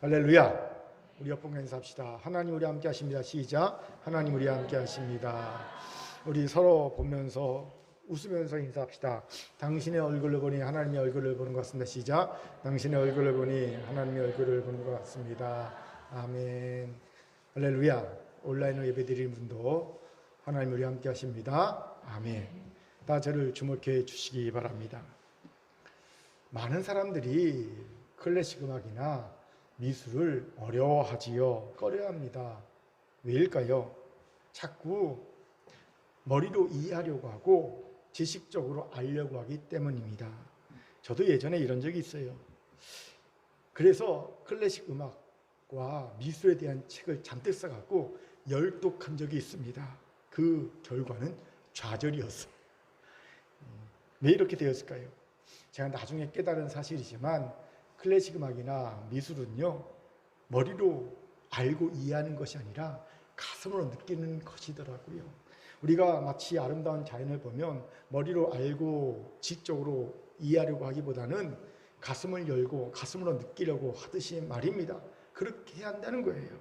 할렐루야. 우리 옆분과 인사합시다. 하나님 우리 함께 하십니다. 시작. 하나님 우리 함께 하십니다. 우리 서로 보면서 웃으면서 인사합시다. 당신의 얼굴을 보니 하나님의 얼굴을 보는 것 같습니다. 시작. 당신의 얼굴을 보니 하나님의 얼굴을 보는 것 같습니다. 아멘. 할렐루야. 온라인으로 예배드리는 분도 하나님 우리 함께 하십니다. 아멘. 다 저를 주목해 주시기 바랍니다. 많은 사람들이 클래식 음악이나 미술을 어려워하지요. 꺼려합니다. 왜일까요? 자꾸 머리로 이해하려고 하고 지식적으로 알려고 하기 때문입니다. 저도 예전에 이런 적이 있어요. 그래서 클래식 음악과 미술에 대한 책을 잔뜩 써갖고 열독한 적이 있습니다. 그 결과는 좌절이었어요. 왜 이렇게 되었을까요? 제가 나중에 깨달은 사실이지만 클래식 음악이나 미술은요, 머리로 알고 이해하는 것이 아니라 가슴으로 느끼는 것이더라고요. 우리가 마치 아름다운 자연을 보면 머리로 알고 지적으로 이해하려고 하기보다는 가슴을 열고 가슴으로 느끼려고 하듯이 말입니다. 그렇게 해야 한다는 거예요.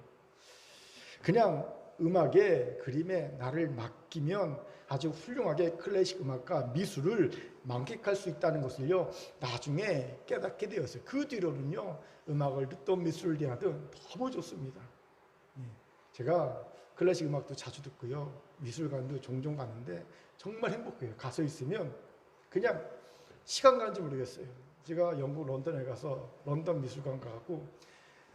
그냥 음악에, 그림에 나를 맡기면 아주 훌륭하게 클래식 음악과 미술을 만끽할 수 있다는 것을요, 나중에 깨닫게 되었어요. 그 뒤로는요, 음악을 듣든 미술을 대하든 너무 좋습니다. 제가 클래식 음악도 자주 듣고요, 미술관도 종종 가는데 정말 행복해요. 가서 있으면 그냥 시간 가는지 모르겠어요. 제가 영국 런던에 가서 런던 미술관 가고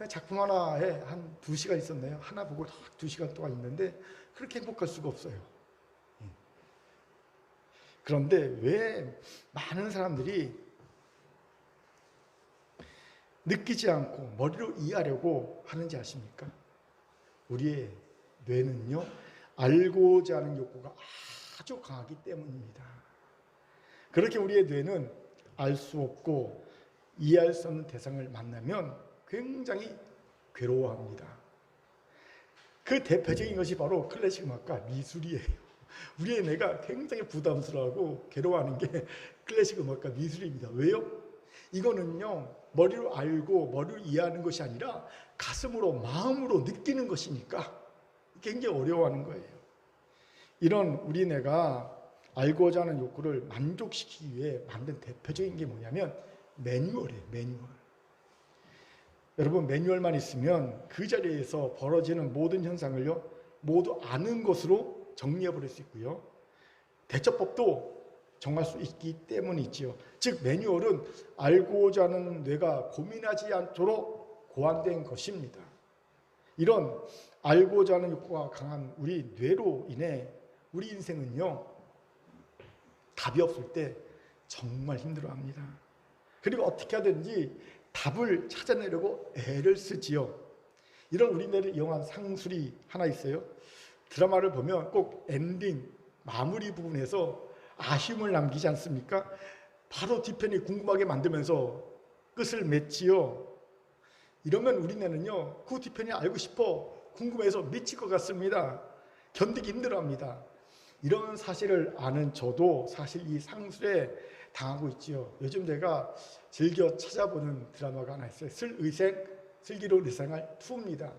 작품 하나에 한 2시간 있었네요. 하나 보고 딱 2시간 동안 있는데 그렇게 행복할 수가 없어요. 그런데 왜 많은 사람들이 느끼지 않고 머리로 이해하려고 하는지 아십니까? 우리의 뇌는요, 알고자 하는 욕구가 아주 강하기 때문입니다. 그렇게 우리의 뇌는 알 수 없고 이해할 수 없는 대상을 만나면 굉장히 괴로워합니다. 그 대표적인 것이 바로 클래식 음악과 미술이에요. 우리의 뇌가 굉장히 부담스러워하고 괴로워하는 게 클래식 음악과 미술입니다. 왜요? 이거는요, 머리로 알고 머리로 이해하는 것이 아니라 가슴으로, 마음으로 느끼는 것이니까 굉장히 어려워하는 거예요. 이런 우리 뇌가 알고자 하는 욕구를 만족시키기 위해 만든 대표적인 게 뭐냐면 매뉴얼이에요. 매뉴얼. 여러분, 매뉴얼만 있으면 그 자리에서 벌어지는 모든 현상을요, 모두 아는 것으로 정리해 버릴 수 있고요, 대처법도 정할 수 있기 때문이지요. 즉, 매뉴얼은 알고자 하는 뇌가 고민하지 않도록 고안된 것입니다. 이런 알고자 하는 욕구가 강한 우리 뇌로 인해 우리 인생은요, 답이 없을 때 정말 힘들어합니다. 그리고 어떻게 하든지 답을 찾아내려고 애를 쓰지요. 이런 우리 뇌를 이용한 상술이 하나 있어요. 드라마를 보면 꼭 엔딩, 마무리 부분에서 아쉬움을 남기지 않습니까? 바로 뒤편이 궁금하게 만들면서 끝을 맺지요. 이러면 우리 뇌는요, 그 뒤편이 알고 싶어 궁금해서 미칠 것 같습니다. 견디기 힘들어합니다. 이런 사실을 아는 저도 사실 이 상술에 당하고 있지요. 요즘 제가 즐겨 찾아보는 드라마가 하나 있어요. 슬기로운 의생활 2입니다.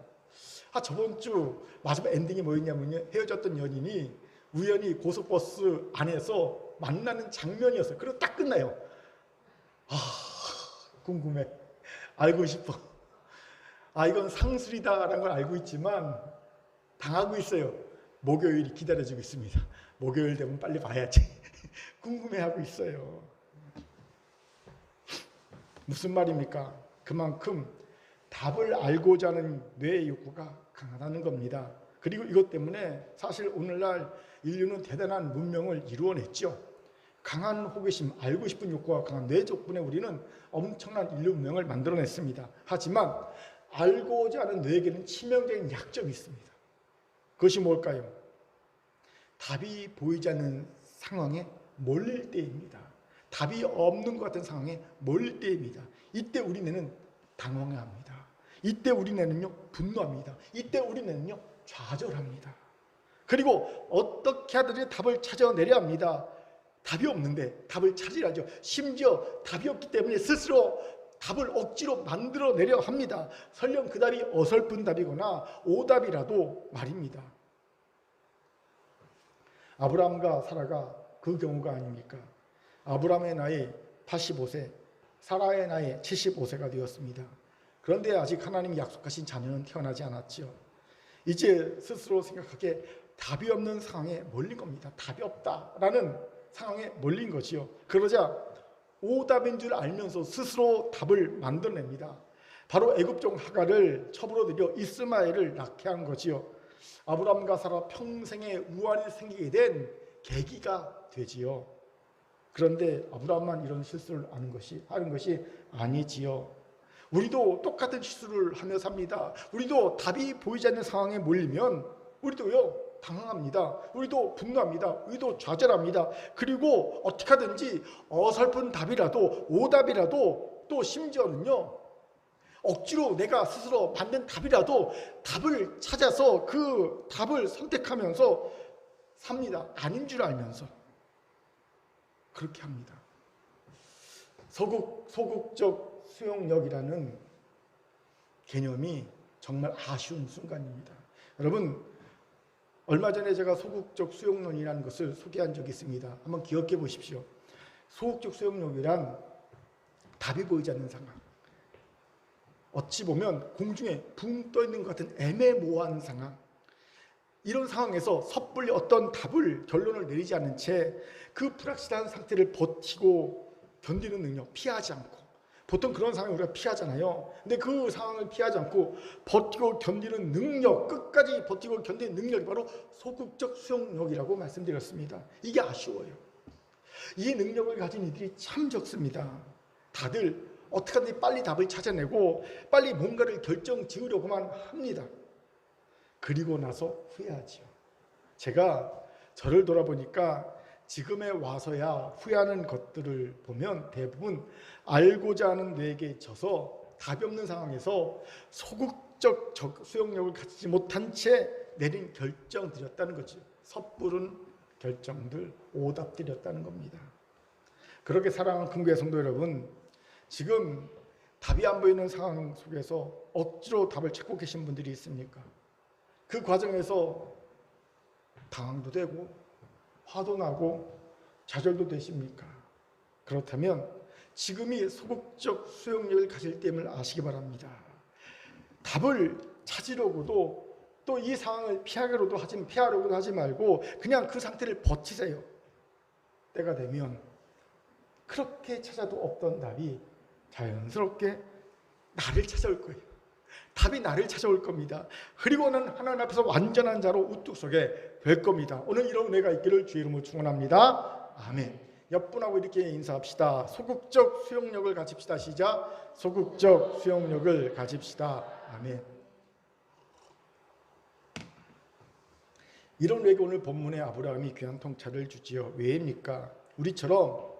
저번 주 마지막 엔딩이 뭐였냐면요, 헤어졌던 연인이 우연히 고속버스 안에서 만나는 장면이었어요. 그리고 딱 끝나요. 궁금해. 알고 싶어. 이건 상술이다라는 걸 알고 있지만 당하고 있어요. 목요일이 기다려지고 있습니다. 목요일 되면 빨리 봐야지. 궁금해하고 있어요. 무슨 말입니까? 그만큼 답을 알고자 하는 뇌의 욕구가 강하다는 겁니다. 그리고 이것 때문에 사실 오늘날 인류는 대단한 문명을 이루어냈죠. 강한 호기심, 알고 싶은 욕구가 강한 뇌 덕분에 우리는 엄청난 인류 문명을 만들어냈습니다. 하지만 알고자 하는 뇌에게는 치명적인 약점이 있습니다. 그것이 뭘까요? 답이 보이지 않는 상황에 몰릴 때입니다. 답이 없는 것 같은 상황에 몰릴 때입니다. 이때 우리 뇌는 당황합니다. 이때 우리 뇌는요, 분노합니다. 이때 우리 뇌는요, 좌절합니다. 그리고 어떻게 하든지 답을 찾아내려 합니다. 답이 없는데 답을 찾으려죠. 심지어 답이 없기 때문에 스스로 답을 억지로 만들어내려 합니다. 설령 그 답이 어설픈 답이거나 오답이라도 말입니다. 아브라함과 사라가 그 경우가 아닙니까? 아브라함의 나이 85세, 사라의 나이 75세가 되었습니다. 그런데 아직 하나님이 약속하신 자녀는 태어나지 않았죠. 이제 스스로 생각하기에 답이 없는 상황에 몰린 겁니다. 답이 없다라는 상황에 몰린 거지요. 그러자 오답인 줄 알면서 스스로 답을 만들어냅니다. 바로 애굽종 하갈을 첩으로 들여 이스마엘을 낳게 한 거지요. 아브라함과 사라 평생에 우환이 생기게 된 계기가 되지요. 그런데 아브라함만 이런 실수를 하는 것이 아니지요. 우리도 똑같은 실수를 하며 삽니다. 우리도 답이 보이지 않는 상황에 몰리면 우리도요 당황합니다. 우리도 분노합니다. 우리도 좌절합니다. 그리고 어떻게 하든지 어설픈 답이라도 오답이라도 또 심지어는요 억지로 내가 스스로 만든 답이라도 답을 찾아서 그 답을 선택하면서 삽니다. 아닌 줄 알면서 그렇게 합니다. 소극적 수용력이라는 개념이 정말 아쉬운 순간입니다. 여러분, 얼마 전에 제가 소극적 수용론이라는 것을 소개한 적이 있습니다. 한번 기억해 보십시오. 소극적 수용력이란 답이 보이지 않는 상황, 어찌 보면 공중에 붕 떠 있는 것 같은 애매모호한 상황, 이런 상황에서 섣불리 어떤 답을 결론을 내리지 않은 채 그 불확실한 상태를 버티고 견디는 능력, 피하지 않고, 보통 그런 상황을 우리가 피하잖아요. 근데 그 상황을 피하지 않고 버티고 견디는 능력, 끝까지 버티고 견디는 능력이 바로 소극적 수용력이라고 말씀드렸습니다. 이게 아쉬워요. 이 능력을 가진 이들이 참 적습니다. 다들 어떻게 하든지 빨리 답을 찾아내고 빨리 뭔가를 결정 지으려고만 합니다. 그리고 나서 후회하지요. 제가 저를 돌아보니까 지금에 와서야 후회하는 것들을 보면 대부분 알고자 하는 뇌에게 져서 답이 없는 상황에서 소극적 수용력을 갖지 못한 채 내린 결정들이었다는 거죠. 섣부른 결정들, 오답들이었다는 겁니다. 그렇게 사랑하는 큰교회 성도 여러분, 지금 답이 안 보이는 상황 속에서 억지로 답을 찾고 계신 분들이 있습니까? 그 과정에서 당황도 되고 화도 나고 좌절도 되십니까? 그렇다면 지금이 소극적 수용력을 가질 때임을 아시기 바랍니다. 답을 찾으려고도 또 이 상황을 피하려고도 하지 말고 그냥 그 상태를 버티세요. 때가 되면 그렇게 찾아도 없던 답이 자연스럽게 나를 찾아올 거예요. 답이 나를 찾아올 겁니다. 그리고는 하나님 앞에서 완전한 자로 우뚝 서게 될 겁니다. 오늘 이런 은혜가 있기를 주의 이름으로 축원합니다. 아멘. 옆분하고 이렇게 인사합시다. 소극적 수용력을 가집시다. 시작. 소극적 수용력을 가집시다. 아멘. 이런 의가 오늘 본문에 아브라함이 귀한 통찰을 주지요. 왜입니까? 우리처럼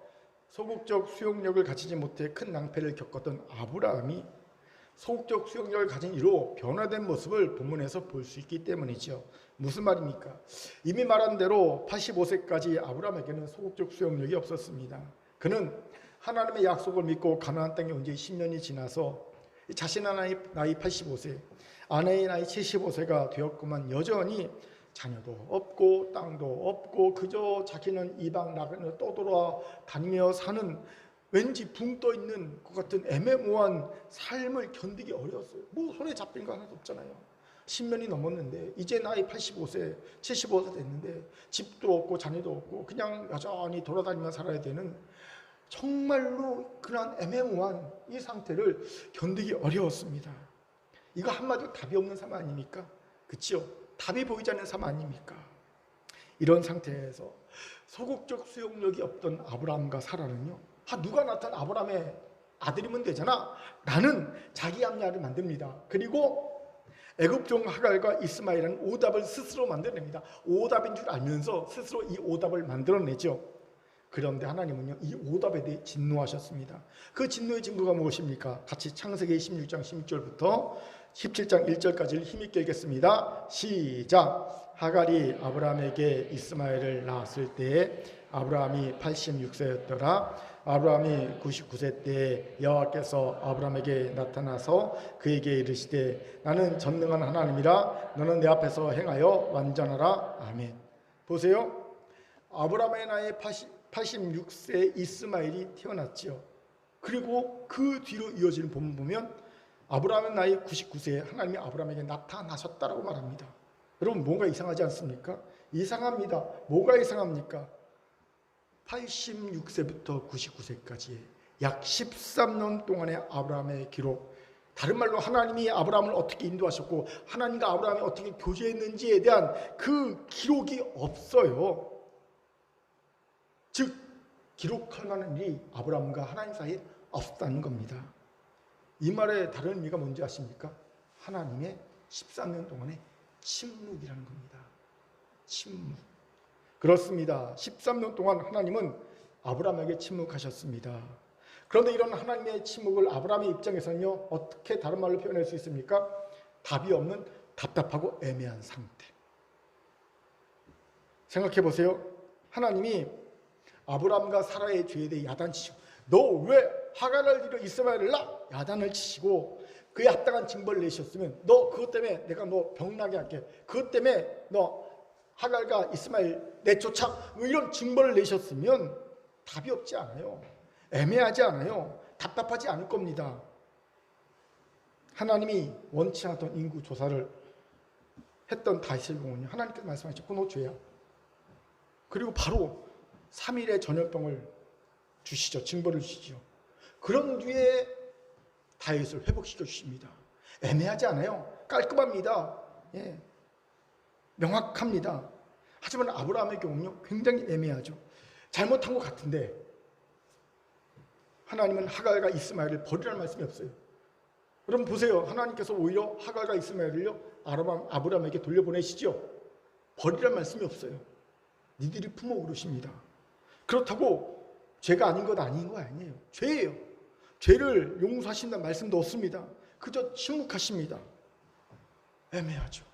소극적 수용력을 가지지 못해 큰 낭패를 겪었던 아브라함이 소극적 수용력을 가진 이로 변화된 모습을 본문에서 볼 수 있기 때문이죠. 무슨 말입니까? 이미 말한 대로 85세까지 아브라함에게는 소극적 수용력이 없었습니다. 그는 하나님의 약속을 믿고 가나안 땅에 온 지 10년이 지나서 자신의 나이 85세, 아내의 나이 75세가 되었구만 여전히 자녀도 없고 땅도 없고 그저 자기는 이방 나가며 떠돌아다니며 사는 왠지 붕 떠 있는 것 같은 애매모호한 삶을 견디기 어려웠어요. 뭐 손에 잡힌 거 하나도 없잖아요. 10년이 넘었는데 이제 나이 85세, 75세 됐는데 집도 없고 자녀도 없고 그냥 여전히 돌아다니며 살아야 되는 정말로 그런 애매모호한 이 상태를 견디기 어려웠습니다. 이거 한마디로 답이 없는 삶 아닙니까? 그치요? 답이 보이지 않는 삶 아닙니까? 이런 상태에서 소극적 수용력이 없던 아브라함과 사라는요, 누가 나타난 아브라함의 아들이면 되잖아. 나는 자기 합리화를 만듭니다. 그리고 애굽종 하갈과 이스마엘은 오답을 스스로 만들어냅니다. 오답인 줄 알면서 스스로 이 오답을 만들어내죠. 그런데 하나님은요, 이 오답에 대해 진노하셨습니다. 그 진노의 증거가 무엇입니까? 같이 창세기 16장 16절부터 17장 1절까지를 힘있게 읽겠습니다. 시작. 하갈이 아브라함에게 이스마엘을 낳았을 때에 아브라함이 86세였더라. 아브라함이 99세 때 여호와께서 아브라함에게 나타나서 그에게 이르시되 나는 전능한 하나님이라 너는 내 앞에서 행하여 완전하라. 아멘. 보세요. 아브라함의 나이 86세 이스마엘이 태어났지요. 그리고 그 뒤로 이어지는 본문 보면 아브라함의 나이 99세에 하나님이 아브라함에게 나타나셨다라고 말합니다. 여러분 뭔가 이상하지 않습니까? 이상합니다. 뭐가 이상합니까? 86세부터 99세까지 약 13년 동안의 아브라함의 기록, 다른 말로 하나님이 아브라함을 어떻게 인도하셨고 하나님과 아브라함이 어떻게 교제했는지에 대한 그 기록이 없어요. 즉 기록할 만한 일이 아브라함과 하나님 사이에 없다는 겁니다. 이 말의 다른 의미가 뭔지 아십니까? 하나님의 13년 동안의 침묵이라는 겁니다. 침묵. 그렇습니다. 13년 동안 하나님은 아브라함에게 침묵하셨습니다. 그런데 이런 하나님의 침묵을 아브라함의 입장에서는요, 어떻게 다른 말로 표현할 수 있습니까? 답이 없는 답답하고 애매한 상태. 생각해 보세요. 하나님이 아브라함과 사라의 죄에 대해 야단치시고 너 왜 하갈을 들여 이스마엘을 낳아? 야단을 치시고 그에 합당한 징벌을 내셨으면 너 그것 때문에 내가 너 병나게 할게. 그것 때문에 너 하갈과 이스마엘 내쫓아. 뭐 이런 징벌을 내셨으면 답이 없지 않아요. 애매하지 않아요. 답답하지 않을 겁니다. 하나님이 원치 않았던 인구 조사를 했던 다윗을 보면 하나님께서 말씀하셨고 너 죄야. 그리고 바로 3일의 전염병을 주시죠. 징벌을 주시죠. 그런 뒤에 다윗을 회복시켜 주십니다. 애매하지 않아요. 깔끔합니다. 예. 명확합니다. 하지만 아브라함의 경우는요 굉장히 애매하죠. 잘못한 것 같은데 하나님은 하갈과 이스마엘을 버리라는 말씀이 없어요. 여러분 보세요. 하나님께서 오히려 하갈과 이스마엘을요 아브라함에게 돌려보내시죠. 버리라는 말씀이 없어요. 니들이 품어 오르십니다. 그렇다고 죄가 아닌 것 아닌 거 아니에요. 죄예요. 죄를 용서하신다는 말씀도 없습니다. 그저 침묵하십니다. 애매하죠.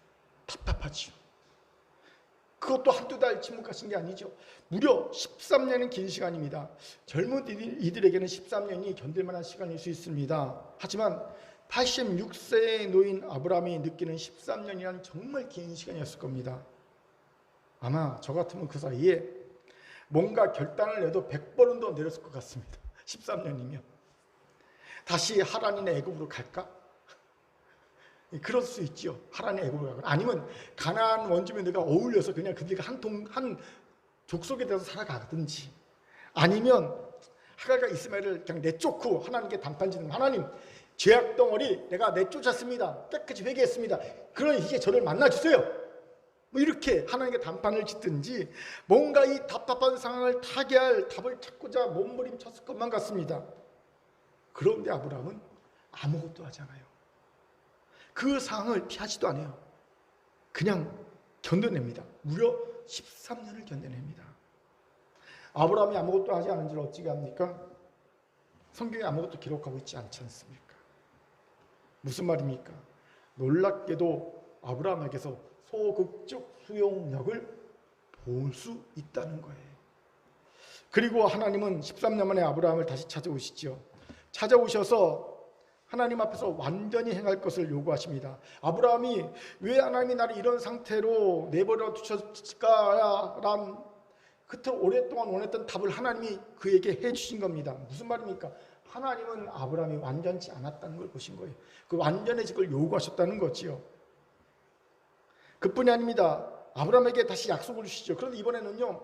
답답하죠. 그것도 한두 달 침묵하신 게 아니죠. 무려 13년은 긴 시간입니다. 젊은 이들에게는 13년이 견딜 만한 시간일 수 있습니다. 하지만 86세의 노인 아브라함이 느끼는 13년이란 정말 긴 시간이었을 겁니다. 아마 저 같으면 그 사이에 뭔가 결단을 내도 100번은 더 내렸을 것 같습니다. 13년이면. 다시 하란이나 애굽으로 갈까? 그럴 수 있죠. 하란의 애굽으로 가거나 아니면 가나안 원주민들과 어울려서 그냥 그들과 한 족속에 대해서 살아가든지 아니면 하갈과 이스마엘을 그냥 내쫓고 하나님께 단판짓는 하나님 죄악 덩어리 내가 내쫓았습니다. 깨끗이 회개했습니다. 그러니 이제 저를 만나주세요. 뭐 이렇게 하나님께 단판을 짓든지 뭔가 이 답답한 상황을 타개할 답을 찾고자 몸부림쳤을 것만 같습니다. 그런데 아브라함은 아무것도 하지 않아요. 그 상황을 피하지도 않아요. 그냥 견뎌냅니다. 무려 13년을 견뎌냅니다. 아브라함이 아무것도 하지 않은 줄 어찌게 합니까? 성경에 아무것도 기록하고 있지 않지 않습니까? 무슨 말입니까? 놀랍게도 아브라함에게서 소극적 수용력을 볼 수 있다는 거예요. 그리고 하나님은 13년 만에 아브라함을 다시 찾아오시죠. 찾아오셔서 하나님 앞에서 완전히 행할 것을 요구하십니다. 아브라함이 왜 하나님이 나를 이런 상태로 내버려 두셨을까라는 그토록 오랫동안 원했던 답을 하나님이 그에게 해주신 겁니다. 무슨 말입니까? 하나님은 아브라함이 완전치 않았다는 걸 보신 거예요. 그 완전해질 걸 요구하셨다는 거지요. 그뿐이 아닙니다. 아브라함에게 다시 약속을 주시죠. 그런데 이번에는요,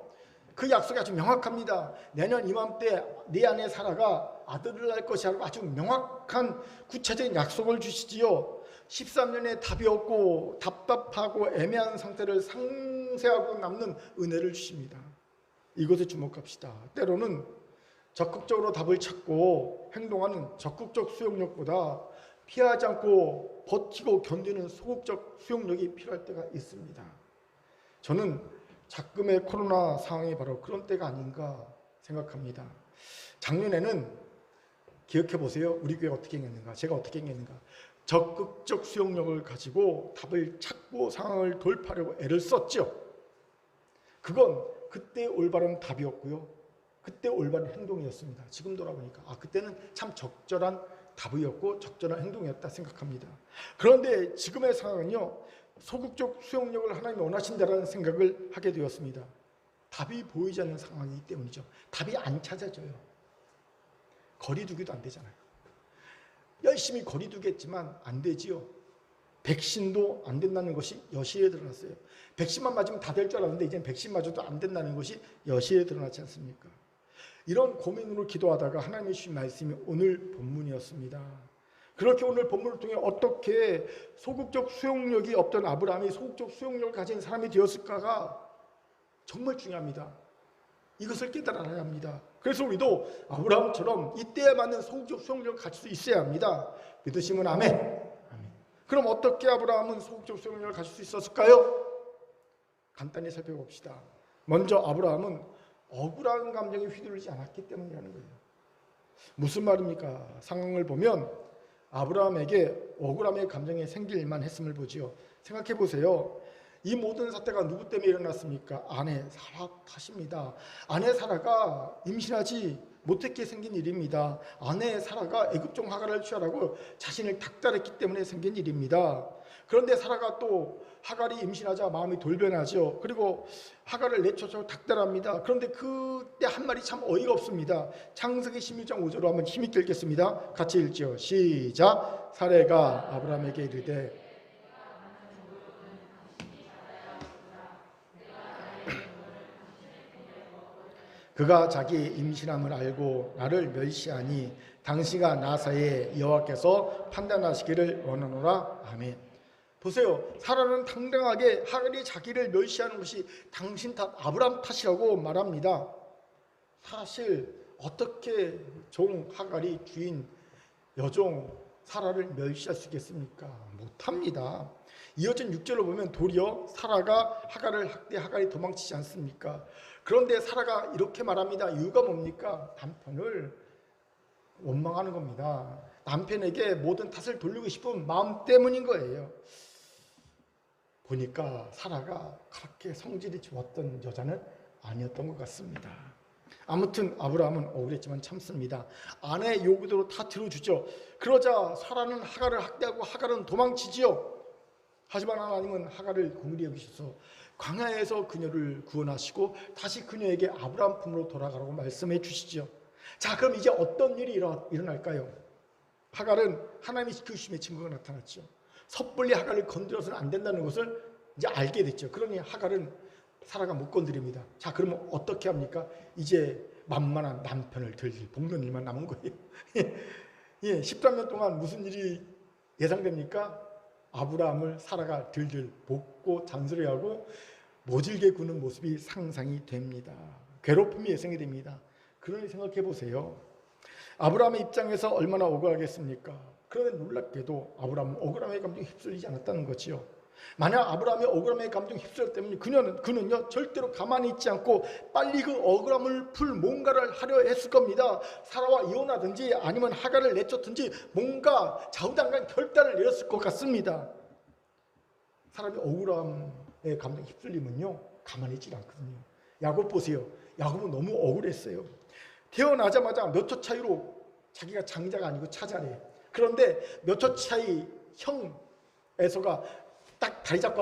그 약속이 아주 명확합니다. 내년 이맘때 네 아내 사라가 아들을 낳을 것이라고 아주 명확한 구체적인 약속을 주시지요. 13년의 답이 없고 답답하고 애매한 상태를 상세하고 남는 은혜를 주십니다. 이것에 주목합시다. 때로는 적극적으로 답을 찾고 행동하는 적극적 수용력보다 피하지 않고 버티고 견디는 소극적 수용력이 필요할 때가 있습니다. 저는 작금의 코로나 상황이 바로 그런 때가 아닌가 생각합니다. 작년에는 기억해 보세요. 우리 교회가 어떻게 행했는가, 제가 어떻게 행했는가. 적극적 수용력을 가지고 답을 찾고 상황을 돌파하려고 애를 썼죠. 그건 그때 올바른 답이었고요. 그때 올바른 행동이었습니다. 지금 돌아보니까 그때는 참 적절한 답이었고 적절한 행동이었다 생각합니다. 그런데 지금의 상황은요, 소극적 수용력을 하나님이 원하신다라는 생각을 하게 되었습니다. 답이 보이지 않는 상황이기 때문이죠. 답이 안 찾아져요. 거리두기도 안 되잖아요. 열심히 거리두겠지만 안 되지요. 백신도 안 된다는 것이 여실히 드러났어요. 백신만 맞으면 다 될 줄 알았는데 이제는 백신 맞아도 안 된다는 것이 여실히 드러나지 않습니까? 이런 고민으로 기도하다가 하나님이 주신 말씀이 오늘 본문이었습니다. 그렇게 오늘 본문을 통해 어떻게 소극적 수용력이 없던 아브라함이 소극적 수용력을 가진 사람이 되었을까가 정말 중요합니다. 이것을 깨달아야 합니다. 그래서 우리도 아브라함처럼 이때에 맞는 소극적 수용력을 가질 수 있어야 합니다. 믿으시면 아멘. 아멘. 그럼 어떻게 아브라함은 소극적 수용력을 가질 수 있었을까요? 간단히 살펴봅시다. 먼저 아브라함은 억울한 감정에 휘둘리지 않았기 때문이라는 거예요. 무슨 말입니까? 상황을 보면 아브라함에게 억울함의 감정이 생길만 했음을 보지요. 생각해 보세요. 이 모든 사태가 누구 때문에 일어났습니까? 아내 사라 탓입니다. 아내 사라가 임신하지 못했게 생긴 일입니다. 아내 사라가 애굽종 하갈을 취하라고 자신을 닥달했기 때문에 생긴 일입니다. 그런데 사라가 또 하갈이 임신하자 마음이 돌변하죠. 그리고 하갈을 내쫓아 닥달합니다. 그런데 그때 한 말이 참 어이가 없습니다. 창세기 16장 5절로 한번 힘있게 읽겠습니다. 같이 읽죠. 시작. 사레가 아브라함에게 이르되 그가 자기 임신함을 알고 나를 멸시하니 당신과 나 사이에 여호와께서 판단하시기를 원하노라. 아멘. 보세요. 사라는 당당하게 하갈이 자기를 멸시하는 것이 당신 탓, 아브라함 탓이라고 말합니다. 사실 어떻게 종 하갈이 주인 여종 사라를 멸시할 수 있겠습니까? 못합니다. 이어진 6절을 보면 도리어 사라가 하갈을 학대 하갈이 도망치지 않습니까? 그런데 사라가 이렇게 말합니다. 이유가 뭡니까? 남편을 원망하는 겁니다. 남편에게 모든 탓을 돌리고 싶은 마음 때문인 거예요. 보니까 사라가 그렇게 성질이 좋았던 여자는 아니었던 것 같습니다. 아무튼 아브라함은 억울했지만 참습니다. 아내의 요구대로 다 들어주죠. 그러자 사라는 하갈을 학대하고 하갈은 도망치지요. 하지만 하나님은 하갈을 긍휼히 여기셔서 광야에서 그녀를 구원하시고 다시 그녀에게 아브라함 품으로 돌아가라고 말씀해 주시죠. 자, 그럼 이제 어떤 일이 일어날까요? 하갈은 하나님이 지켜주심의 증거가 나타났죠. 섣불리 하갈을 건드려서는 안 된다는 것을 이제 알게 됐죠. 그러니 하갈은 사라가 못 건드립니다. 자, 그러면 어떻게 합니까? 이제 만만한 남편을 들릴 볶는 일만 남은 거예요. 예, 13년 동안 무슨 일이 예상됩니까? 아브라함을 사라가 들들 볶고 잔소리하고 모질게 구는 모습이 상상이 됩니다. 괴롭힘이 예상이 됩니다. 그러니 생각해 보세요. 아브라함의 입장에서 얼마나 억울하겠습니까? 그런데 놀랍게도 아브라함은 억울함의 감정에 휩쓸리지 않았다는 거지요. 만약 아브라함이 억울함의 감정에 휩쓸렸다면 그는요 절대로 가만히 있지 않고 빨리 그 억울함을 풀 뭔가를 하려 했을 겁니다. 사라와 이혼하든지 아니면 하갈을 내쫓든지 뭔가 좌우당간 결단을 내렸을 것 같습니다. 사람이 억울함의 감정에 휩쓸리면요 가만히 있지 않거든요. 야곱 보세요. 야곱은 너무 억울했어요. 태어나자마자 몇 초 차이로 자기가 장자가 아니고 차자래요. 그런데 몇 초 차이 형 에서가 딱 다리 잡고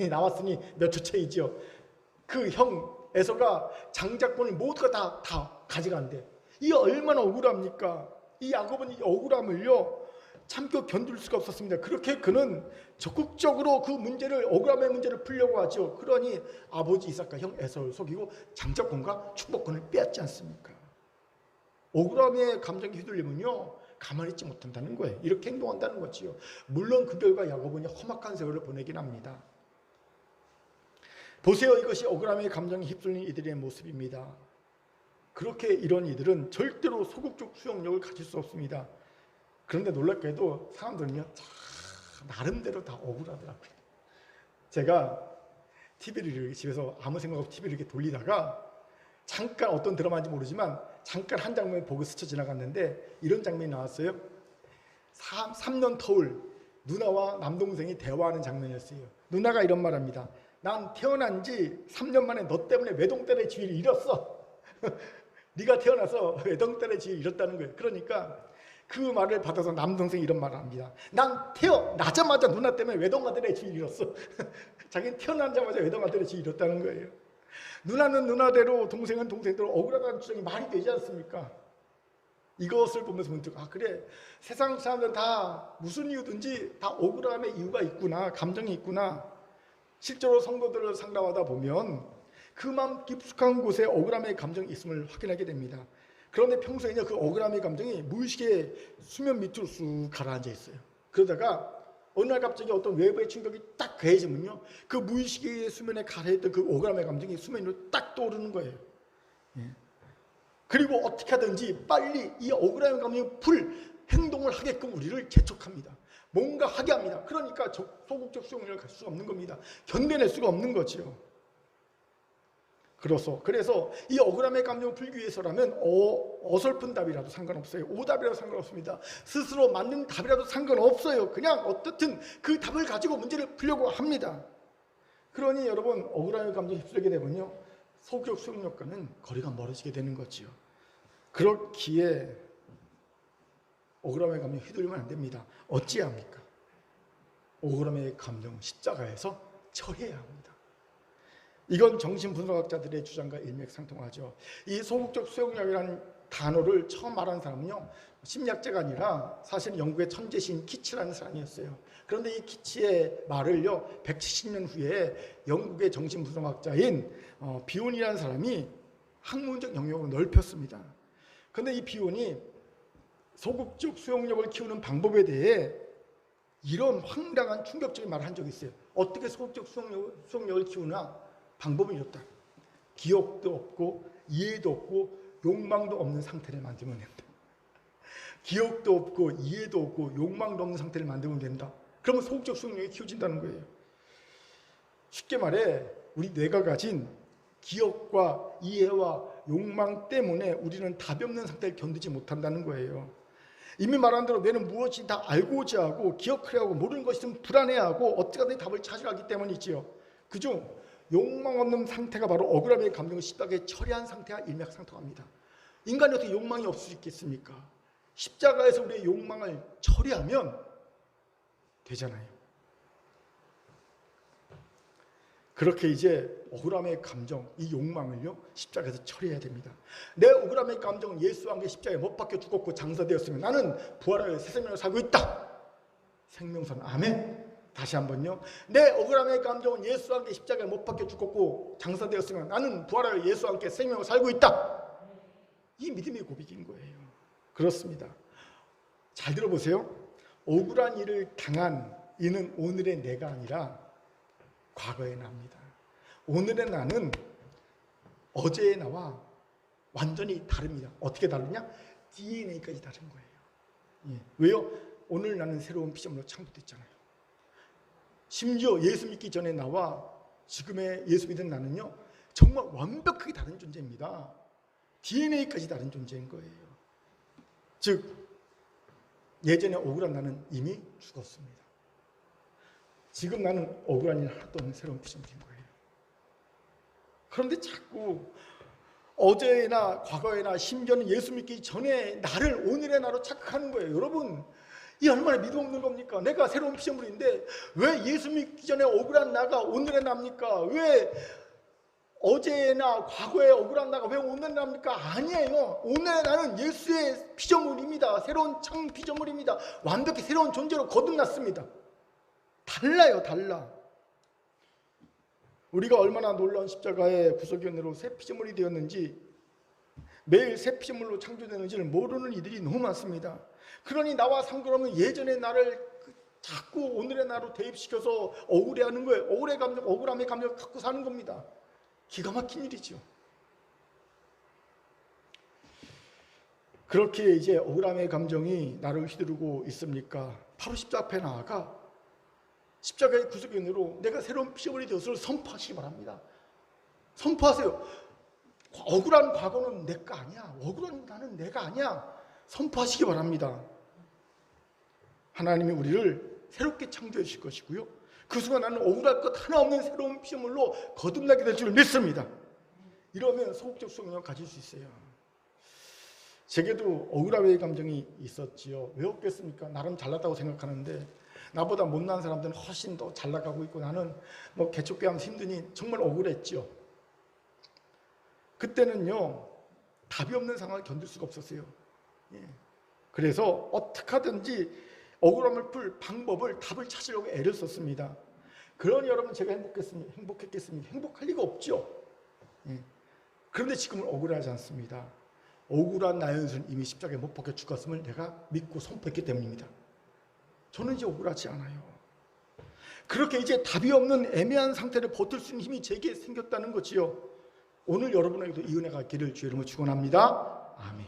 나왔으니 몇 초 차이죠. 그 형 에서가 장자권을 모두가 다 가져간대. 이게 얼마나 억울합니까? 이 야곱은 이 억울함을요 참고 견딜 수가 없었습니다. 그렇게 그는 적극적으로 그 문제를 억울함의 문제를 풀려고 하죠. 그러니 아버지 이삭과 형 에서를 속이고 장자권과 축복권을 빼앗지 않습니까? 억울함의 감정이 휘둘리면요 가만히 있지 못한다는 거예요. 이렇게 행동한다는 거지요. 물론 그 결과 야곱은 험악한 세월을 보내긴 합니다. 보세요. 이것이 억울함의 감정에 휩쓸린 이들의 모습입니다. 그렇게 이런 이들은 절대로 소극적 수용력을 가질 수 없습니다. 그런데 놀랍게도 사람들은요 나름대로 다 억울하더라고요. 제가 TV를 집에서 아무 생각 없이 TV를 이렇게 돌리다가 잠깐 어떤 드라마인지 모르지만 잠깐 한 장면을 보고 스쳐 지나갔는데 이런 장면이 나왔어요. 3년 터울 누나와 남동생이 대화하는 장면이었어요. 누나가 이런 말합니다. 난 태어난 지 3년 만에 너 때문에 외동딸의 지위를 잃었어. 네가 태어나서 외동딸의 지위를 잃었다는 거예요. 그러니까 그 말을 받아서 남동생이 이런 말을 합니다. 난 태어나자마자 누나 때문에 외동아들의 지위를 잃었어. 자기는 태어나자마자 외동아들의 지위를 잃었다는 거예요. 누나는 누나대로 동생은 동생대로 억울하다는 주장이 말이 되지 않습니까? 이것을 보면서 문득 그래, 세상 사람들은 다 무슨 이유든지 다 억울함의 이유가 있구나, 감정이 있구나. 실제로 성도들을 상담하다 보면 그 마음 깊숙한 곳에 억울함의 감정이 있음을 확인하게 됩니다. 그런데 평소에는 그 억울함의 감정이 무의식의 수면 밑으로 쑥 가라앉아 있어요. 그러다가 어느 날 갑자기 어떤 외부의 충격이 딱 가해지면요, 그 무의식의 수면에 가라앉던 그 억울함의 감정이 수면 위로 딱 떠오르는 거예요. 그리고 어떻게 하든지 빨리 이 억울함의 감정이 풀 행동을 하게끔 우리를 재촉합니다. 뭔가 하게 합니다. 그러니까 소극적 수용력을 갈 수가 없는 겁니다. 견뎌낼 수가 없는 거죠. 그래서 이 억울함의 감정을 풀기 위해서라면 어설픈 답이라도 상관없어요. 오답이라도 상관없습니다. 스스로 맞는 답이라도 상관없어요. 그냥 어떻든 그 답을 가지고 문제를 풀려고 합니다. 그러니 여러분, 억울함의 감정에 휩쓸리게 되면요, 소극적 수용력과는 거리가 멀어지게 되는 거지요. 그렇기에 억울함의 감정에 휘둘리면 안 됩니다. 어찌합니까? 억울함의 감정 십자가에서 처리해야 합니다. 이건 정신분석학자들의 주장과 일맥상통하죠. 이 소극적 수용력이라는 단어를 처음 말한 사람은요, 심리학자가 아니라 사실 영국의 천재신 키치라는 사람이었어요. 그런데 이 키치의 말을요, 170년 후에 영국의 정신분석학자인 비온이라는 사람이 학문적 영역으로 넓혔습니다. 그런데 이 비온이 소극적 수용력을 키우는 방법에 대해 이런 황당한 충격적인 말을 한 적이 있어요. 어떻게 소극적 수용력을 키우나? 방법은 이렇다. 기억도 없고 이해도 없고 욕망도 없는 상태를 만들면 된다. 기억도 없고 이해도 없고 욕망도 없는 상태를 만들면 된다. 그러면 소극적 수용력이 키워진다는 거예요. 쉽게 말해 우리 뇌가 가진 기억과 이해와 욕망 때문에 우리는 답이 없는 상태를 견디지 못한다는 거예요. 이미 말한 대로 뇌는 무엇이 다 알고자 하고 기억하려 하고 모르는 것이 좀 불안해하고 어떻게 하든 답을 찾으려 하기 때문이지요. 그중 욕망 없는 상태가 바로 억울함의 감정을 십자가에 처리한 상태와 일맥상통합니다. 인간이 어떻게 욕망이 없을 수 있겠습니까? 십자가에서 우리의 욕망을 처리하면 되잖아요. 그렇게 이제 억울함의 감정, 이 욕망을요, 십자가에서 처리해야 됩니다. 내 억울함의 감정은 예수와 함께 십자가에 못 박혀 죽었고 장사되었으면 나는 부활하여 새 생명을 살고 있다. 생명선 아멘. 다시 한번요. 내 억울함의 감정은 예수와 함께 십자가에 못 박혀 죽었고 장사되었으면 나는 부활하여 예수와 함께 생명을 살고 있다. 이 믿음의 고백인 거예요. 그렇습니다. 잘 들어보세요. 억울한 일을 당한 이는 오늘의 내가 아니라 과거의 나입니다. 오늘의 나는 어제의 나와 완전히 다릅니다. 어떻게 다르냐? DNA까지 다른 거예요. 왜요? 오늘 나는 새로운 피조물로 창조됐잖아요. 심지어 예수 믿기 전에 나와 지금의 예수 믿은 나는요, 정말 완벽하게 다른 존재입니다. DNA까지 다른 존재인 거예요. 즉 예전에 억울한 나는 이미 죽었습니다. 지금 나는 억울한 일 하나도 없는 새로운 피조물인 거예요. 그런데 자꾸 어제나 과거에나 심지어는 예수 믿기 전에 나를 오늘의 나로 착각하는 거예요. 여러분, 이 얼마나 믿음 없는 겁니까? 내가 새로운 피조물인데 왜 예수 믿기 전에 억울한 나가 오늘의 나입니까? 왜 어제나 과거에 억울한 나가 왜 오늘의 나입니까? 아니에요. 오늘의 나는 예수의 피조물입니다. 새로운 참 피조물입니다. 완벽히 새로운 존재로 거듭났습니다. 달라요, 달라. 우리가 얼마나 놀라운 십자가의 구속의 은혜로 새 피조물이 되었는지, 매일 새 피조물로 창조되는지를 모르는 이들이 너무 많습니다. 그러니 나와 상관없는 예전의 나를 자꾸 오늘의 나로 대입시켜서 억울해하는 거예요. 억울함의 감정을 갖고 사는 겁니다. 기가 막힌 일이죠. 그렇게 이제 억울함의 감정이 나를 휘두르고 있습니까? 바로 십자가 앞에 나아가 십자가의 구속의 은혜로 내가 새로운 피조물이 되었음을 선포하시기 바랍니다. 선포하세요. 억울한 과거는 내가 아니야. 억울한 나는 내가 아니야. 선포하시기 바랍니다. 하나님이 우리를 새롭게 창조해 주실 것이고요, 그 순간 나는 억울할 것 하나 없는 새로운 피조물로 거듭나게 될 줄 믿습니다. 이러면 소극적 수용력을 가질 수 있어요. 제게도 억울함의 감정이 있었지요. 왜 없겠습니까? 나름 잘났다고 생각하는데 나보다 못난 사람들은 훨씬 더 잘 나가고 있고 나는 뭐 개척교회하면서 힘드니 정말 억울했지요. 그때는요 답이 없는 상황을 견딜 수가 없었어요. 그래서 어떻게 하든지 억울함을 풀 방법을, 답을 찾으려고 애를 썼습니다. 그러니 여러분 제가 행복했겠습니까? 행복할 리가 없죠. 그런데 지금은 억울하지 않습니다. 억울한 나의 연수는 이미 십자가에 못 박혀 죽었음을 내가 믿고 선포했기 때문입니다. 저는 이제 억울하지 않아요. 그렇게 이제 답이 없는 애매한 상태를 버틸 수 있는 힘이 제게 생겼다는 거지요. 오늘 여러분에게도 이 은혜가 있기를 주의 이름으로 축원합니다. 아멘.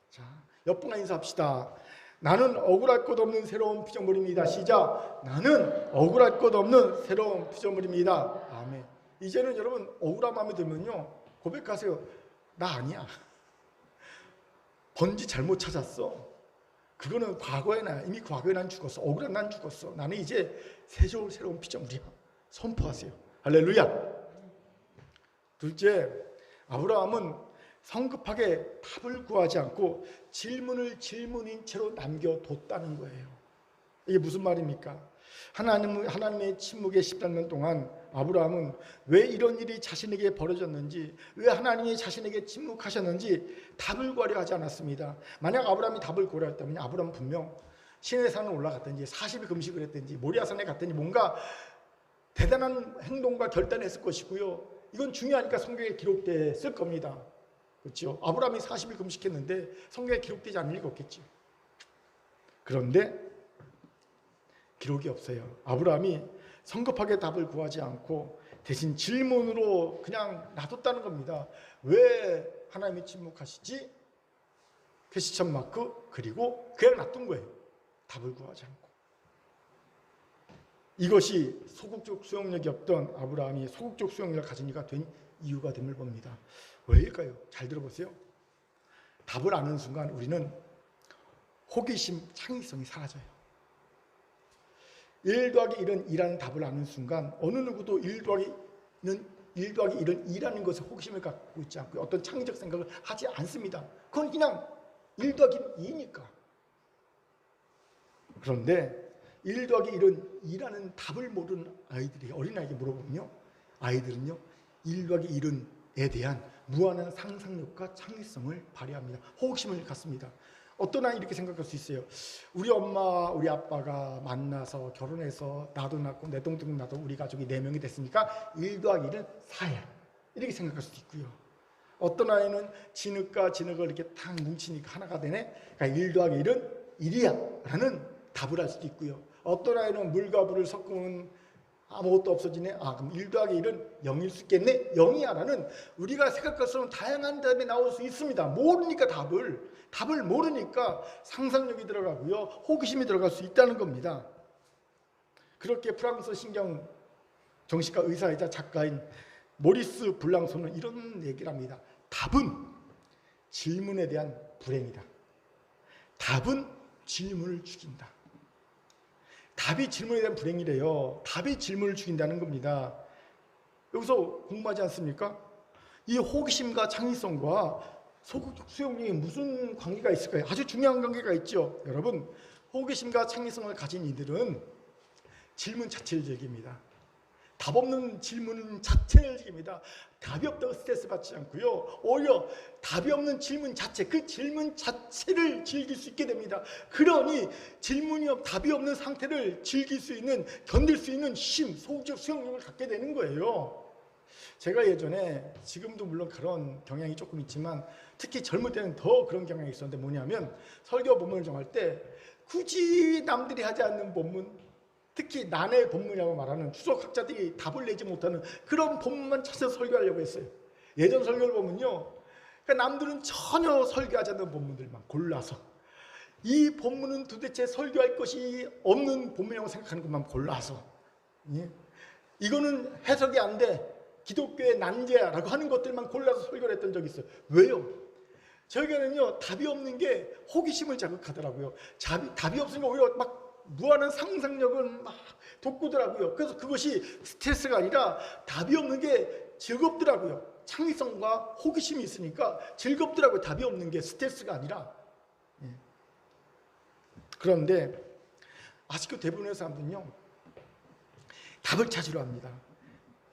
자, 옆분과 인사합시다. 나는 억울할 것 없는 새로운 피조물입니다. 시작. 나는 억울할 것 없는 새로운 피조물입니다. 아멘. 이제는 여러분 억울한 마음이 들면요 고백하세요. 나 아니야. 번지 잘못 찾았어. 그거는 과거에 이미 과거에 난 죽었어. 억울한 난 죽었어. 나는 이제 새로운 피조물이야. 선포하세요. 할렐루야. 둘째, 아브라함은 성급하게 답을 구하지 않고 질문을 질문인 채로 남겨뒀다는 거예요. 이게 무슨 말입니까? 하나님의 침묵의 10년 동안 아브라함은 왜 이런 일이 자신에게 벌어졌는지, 왜 하나님이 자신에게 침묵하셨는지 답을 구하려 하지 않았습니다. 만약 아브라함이 답을 구하려 했다면 아브라함은 분명 시내산을 올라갔든지 40일 금식을 했든지 모리아산에 갔든지 뭔가 대단한 행동과 결단을 했을 것이고요. 이건 중요하니까 성경에 기록됐을 겁니다. 그렇죠? 아브라함이 40일 금식했는데 성경에 기록되지 않을 리가 없겠죠. 그런데 기록이 없어요. 아브라함이 성급하게 답을 구하지 않고 대신 질문으로 그냥 놔뒀다는 겁니다. 왜 하나님이 침묵하시지? 퀘스천 마크. 그리고 그냥 놔둔 거예요. 답을 구하지 않고. 이것이 소극적 수용력이 없던 아브라함이 소극적 수용력을 가진 이가 된 이유가 됨을 봅니다. 왜일까요? 잘 들어보세요. 답을 아는 순간 우리는 호기심, 창의성이 사라져요. 1 더하기 1은 2라는 답을 아는 순간 어느 누구도 1 더하기 1은 2라는 것에 호기심을 갖고 있지 않고 어떤 창의적 생각을 하지 않습니다. 그건 그냥 1 더하기 2니까. 그런데 1 더하기 1은 2라는 답을 모르는 아이들이 어린아이에게 물어보면요, 아이들은요 1 더하기 1은에 대한 무한한 상상력과 창의성을 발휘합니다. 호기심을 갖습니다. 어떤 아이 이렇게 생각할 수 있어요. 우리 엄마 우리 아빠가 만나서 결혼해서 나도 낳고 내 동생 나도 우리 가족이 4명이 됐으니까 1 더하기 1은 4야 이렇게 생각할 수도 있고요. 어떤 아이는 진흙과 진흙을 이렇게 탁 뭉치니까 하나가 되네, 그러니까 1 더하기 1은 1이야 라는 답을 할 수도 있고요. 어떤 아이는 물과 불을 섞으면 아무것도 없어지네. 그럼 1 더하기 1은 0일 수 있겠네. 0이야 라는 우리가 생각할 수 없는 다양한 답이 나올 수 있습니다. 모르니까 답을 모르니까 상상력이 들어가고요. 호기심이 들어갈 수 있다는 겁니다. 그렇게 프랑스 신경 정신과 의사이자 작가인 모리스 블랑소는 이런 얘기를 합니다. 답은 질문에 대한 불행이다. 답은 질문을 죽인다. 답이 질문에 대한 불행이래요. 답이 질문을 죽인다는 겁니다. 여기서 공부하지 않습니까? 이 호기심과 창의성과 소극적 수용력에 무슨 관계가 있을까요? 아주 중요한 관계가 있죠. 여러분, 호기심과 창의성을 가진 이들은 질문 자체를 즐깁니다. 답 없는 질문 자체를 즐깁니다. 답이 없다고 스트레스 받지 않고요. 오히려 답이 없는 질문 자체, 그 질문 자체를 즐길 수 있게 됩니다. 그러니 답이 없는 상태를 즐길 수 있는, 견딜 수 있는 힘, 소극적 수용력을 갖게 되는 거예요. 제가 예전에, 지금도 물론 그런 경향이 조금 있지만 특히 젊을 때는 더 그런 경향이 있었는데 뭐냐면 설교 본문을 정할 때 굳이 남들이 하지 않는 본문, 특히 난해 본문이라고 말하는 추석학자들이 답을 내지 못하는 그런 본문만 찾아서 설교하려고 했어요. 예전 설교를 보면요, 그러니까 남들은 전혀 설교하지 않는 본문들만 골라서 이 본문은 도대체 설교할 것이 없는 본문이라고 생각하는 것만 골라서, 이거는 해석이 안 돼, 기독교의 난제야라고 하는 것들만 골라서 설교를 했던 적이 있어요. 왜요? 저에게는요 답이 없는 게 호기심을 자극하더라고요. 답이 없으면 오히려 막 무한한 상상력은 막 돋구더라고요. 그래서 그것이 스트레스가 아니라 답이 없는 게 즐겁더라고요. 창의성과 호기심이 있으니까 즐겁더라고요. 답이 없는 게 스트레스가 아니라. 그런데 아직도 대부분의 사람들은요, 답을 찾으려 합니다.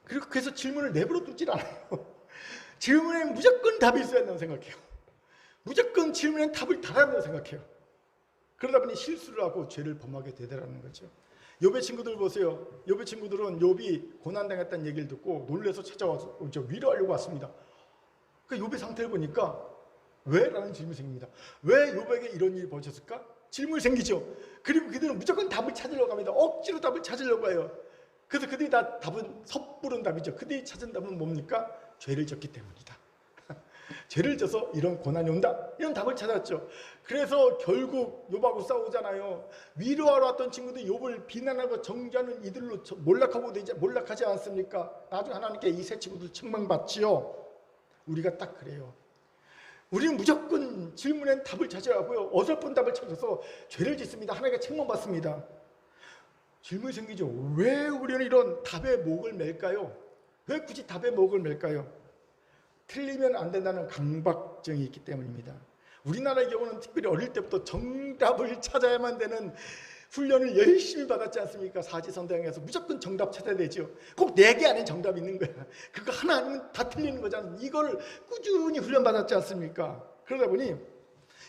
그리고 그래서 질문을 내버려 두질 않아요. 질문에 무조건 답이 있어야 한다고 생각해요. 무조건 질문에 답을 달아야 한다고 생각해요. 그러다 보니 실수를 하고 죄를 범하게 되더라는 거죠. 욥의 친구들 보세요. 욥의 친구들은 욥이 고난당했다는 얘기를 듣고 놀라서 찾아와서 위로하려고 왔습니다. 그 욥의 상태를 보니까 왜? 라는 질문이 생깁니다. 왜 욥에게 이런 일이 벌어졌을까? 질문이 생기죠. 그리고 그들은 무조건 답을 찾으려고 합니다. 억지로 답을 찾으려고 해요. 그래서 그들이 다 답은 섣부른 답이죠. 그들이 찾은 답은 뭡니까? 죄를 졌기 때문이다. 죄를 져서 이런 고난이 온다. 이런 답을 찾았죠. 그래서 결국 욥하고 싸우잖아요. 위로하러 왔던 친구들이 욥을 비난하고 정죄하는 이들로 몰락하지 않습니까? 나중에 하나님께 이 세 친구들 책망받지요. 우리가 딱 그래요. 우리는 무조건 질문엔 답을 찾아야 하고요. 어설픈 답을 찾아서 죄를 짓습니다. 하나님께 책망받습니다. 질문이 생기죠. 왜 우리는 이런 답의 목을 맬까요? 왜 굳이 답의 목을 맬까요? 틀리면 안 된다는 강박증이 있기 때문입니다. 우리나라의 경우는 특별히 어릴 때부터 정답을 찾아야만 되는 훈련을 열심히 받았지 않습니까? 사지선다형에서 무조건 정답 찾아야 되죠. 꼭 4개 안에 정답이 있는 거야. 그거 하나 아니면 다 틀리는 거잖아요. 이걸 꾸준히 훈련받았지 않습니까? 그러다 보니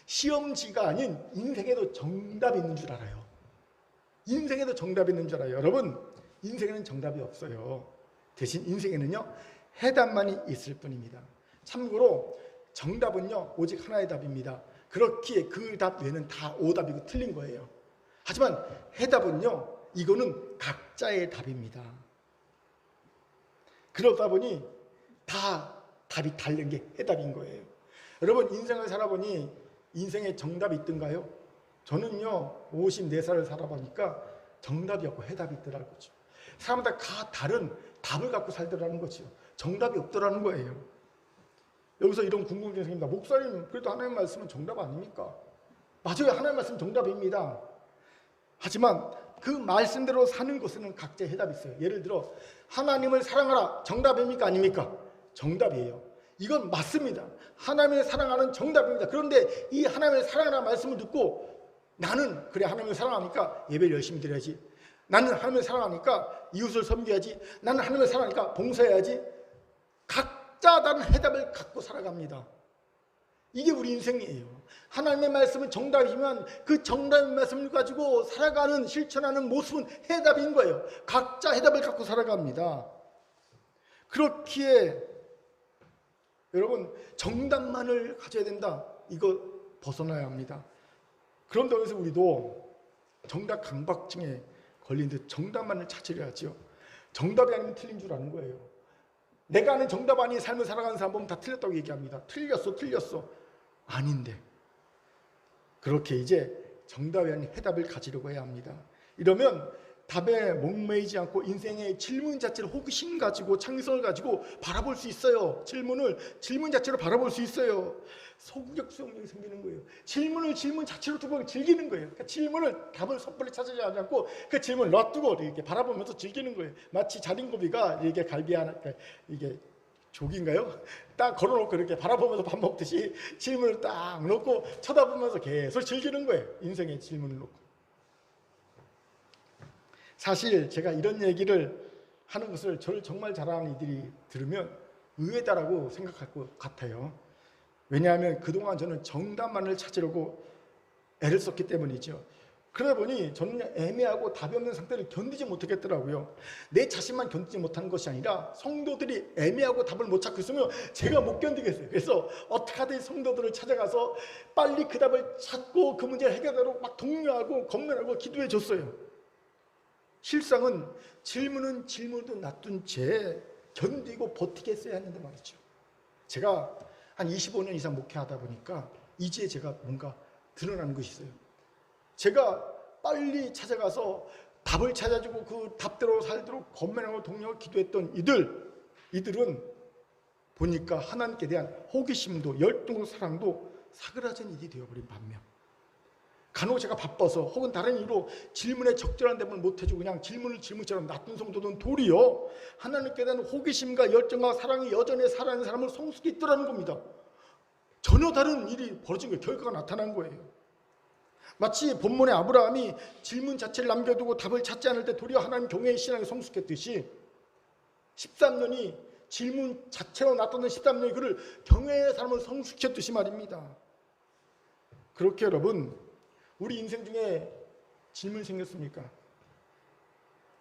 시험지가 아닌 인생에도 정답이 있는 줄 알아요. 인생에도 정답이 있는 줄 알아요. 여러분, 인생에는 정답이 없어요. 대신 인생에는요, 해답만이 있을 뿐입니다. 참고로 정답은요, 오직 하나의 답입니다. 그렇기에 그 답 외에는 다 오답이고 틀린 거예요. 하지만 해답은요, 이거는 각자의 답입니다. 그러다 보니 다 답이 다른 게 해답인 거예요. 여러분, 인생을 살아보니 인생에 정답이 있던가요? 저는요, 54살을 살아보니까 정답이 없고 해답이 있더라고요. 사람마다 다른 답을 갖고 살더라는 거죠. 정답이 없더라는 거예요. 여기서 이런 궁금증이 생깁니다. 목사님, 그래도 하나님 말씀은 정답 아닙니까? 맞아요. 하나님 말씀은 정답입니다. 하지만 그 말씀대로 사는 것에는 각자의 해답이 있어요. 예를 들어 하나님을 사랑하라. 정답입니까? 아닙니까? 정답이에요. 이건 맞습니다. 하나님을 사랑하는 정답입니다. 그런데 이 하나님을 사랑하라 말씀을 듣고 나는 그래 하나님을 사랑하니까 예배를 열심히 드려야지. 나는 하나님을 사랑하니까 이웃을 섬겨야지. 나는 하나님을 사랑하니까 봉사해야지. 각자 다른 해답을 갖고 살아갑니다. 이게 우리 인생이에요. 하나님의 말씀은 정답이지만 그 정답의 말씀을 가지고 살아가는 실천하는 모습은 해답인 거예요. 각자 해답을 갖고 살아갑니다. 그렇기에 여러분, 정답만을 가져야 된다. 이거 벗어나야 합니다. 그런데 여기서 우리도 정답 강박증에 걸린 듯 정답만을 찾으려 하죠. 정답이 아니면 틀린 줄 아는 거예요. 내가 아는 정답 아닌 삶을 살아가는 사람 보면 다 틀렸다고 얘기합니다. 틀렸어. 아닌데. 그렇게 이제 정답이 아닌 해답을 가지려고 해야 합니다. 이러면 답에 목매이지 않고 인생의 질문 자체를 호기심 가지고 창의성을 가지고 바라볼 수 있어요. 질문 자체로 바라볼 수 있어요. 소극적 수용력이 생기는 거예요. 질문 자체로 두고 즐기는 거예요. 그러니까 질문을 답을 섣불리 찾아지 않고 그 질문을 놔두고 이렇게 바라보면서 즐기는 거예요. 마치 자린고비가 이렇게 갈비 하나, 이게 조기인가요? 딱 걸어놓고 이렇게 바라보면서 밥 먹듯이 질문을 딱 놓고 쳐다보면서 계속 즐기는 거예요. 인생의 질문을 놓고. 사실 제가 이런 얘기를 하는 것을 저를 정말 잘하는 이들이 들으면 의외다라고 생각할 것 같아요. 왜냐하면 그동안 저는 정답만을 찾으려고 애를 썼기 때문이죠. 그러다 보니 저는 애매하고 답이 없는 상태를 견디지 못하겠더라고요. 내 자신만 견디지 못하는 것이 아니라 성도들이 애매하고 답을 못 찾고 있으면 제가 못 견디겠어요. 그래서 어떻게 하든 성도들을 찾아가서 빨리 그 답을 찾고 그 문제를 해결하도록 막 독려하고 건면하고 기도해 줬어요. 실상은 질문도 놔둔 채 견디고 버티겠어야 하는데 말이죠. 제가 한 25년 이상 목회하다 보니까 이제 제가 뭔가 드러나는 것이 있어요. 제가 빨리 찾아가서 답을 찾아주고 그 답대로 살도록 건면하고 독려하고 기도했던 이들은 보니까 하나님께 대한 호기심도 열등도 사랑도 사그라진 일이 되어버린 반면 간혹 제가 바빠서 혹은 다른 이유로 질문에 적절한 답을 못해주고 그냥 질문을 질문처럼 놔둔 성도는 도리어 하나님께 대한 호기심과 열정과 사랑이 여전히 살아있는 사람을 성숙히 있더라는 겁니다. 전혀 다른 일이 벌어진 거예요. 결과가 나타난 거예요. 마치 본문의 아브라함이 질문 자체를 남겨두고 답을 찾지 않을 때 도리어 하나님 경외의 신앙이 성숙했듯이 13년이 질문 자체로 나타난 13년이 그를 경외의 사람을 성숙했듯이 말입니다. 그렇게 여러분, 우리 인생 중에 질문이 생겼습니까?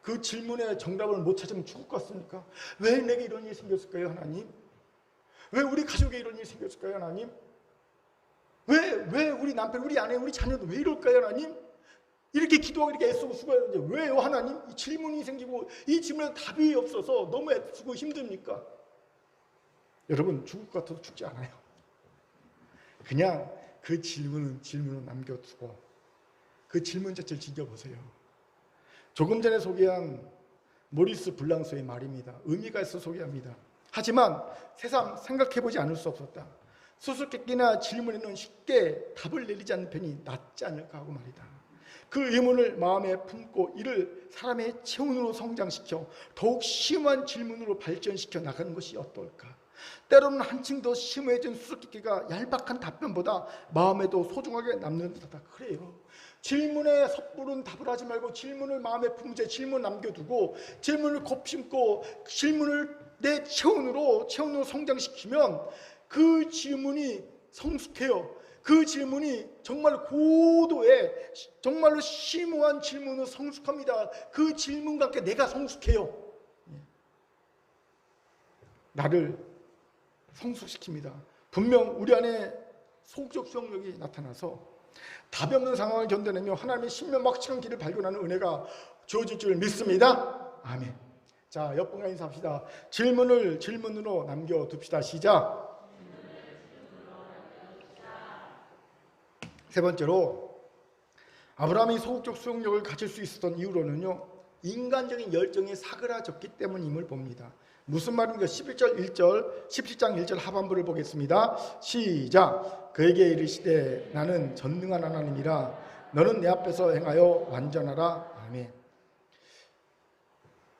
그 질문에 정답을 못 찾으면 죽을 것 같습니까? 왜 내게 이런 일이 생겼을까요, 하나님? 왜 우리 가족에 이런 일이 생겼을까요, 하나님? 왜 우리 남편, 우리 아내, 우리 자녀도 왜 이럴까요, 하나님? 이렇게 기도하고 이렇게 애쓰고 수고하는데 왜요, 하나님? 이 질문이 생기고 이 질문에 답이 없어서 너무 애쓰고 힘듭니까? 여러분, 죽을 것 같아도 죽지 않아요. 그냥 그 질문을 남겨두고 그 질문 자체를 즐겨보세요. 조금 전에 소개한 모리스 블랑소의 말입니다. 의미가 있어 소개합니다. 하지만 새삼 생각해보지 않을 수 없었다. 수수께끼나 질문에는 쉽게 답을 내리지 않는 편이 낫지 않을까 하고 말이다. 그 의문을 마음에 품고 이를 사람의 체온으로 성장시켜 더욱 심한 질문으로 발전시켜 나가는 것이 어떨까. 때로는 한층 더 심해진 수수께끼가 얄팍한 답변보다 마음에도 소중하게 남는 듯하다. 그래요. 질문에 섣부른 답을 하지 말고 질문을 마음에 품제 질문 남겨두고 질문을 곱씹고 질문을 내 체온으로 성장시키면 그 질문이 성숙해요. 그 질문이 정말 고도의 정말로 심오한 질문으로 성숙합니다. 그 질문과 함께 내가 성숙해요. 나를 성숙시킵니다. 분명 우리 안에 소극적 수용력이 나타나서 답이 없는 상황을 견뎌내며 하나님의 신명막측한 길을 발견하는 은혜가 주어질 줄 믿습니다. 아멘. 자, 옆분과 인사합시다. 질문으로 남겨둡시다. 시작. 세 번째로 아브라함이 소극적 수용력을 가질 수 있었던 이유로는요, 인간적인 열정이 사그라졌기 때문임을 봅니다. 무슨 말입니까? 17장 1절 하반부를 보겠습니다. 시작. 그에게 이르시되 나는 전능한 하나님이라 너는 내 앞에서 행하여 완전하라. 아멘.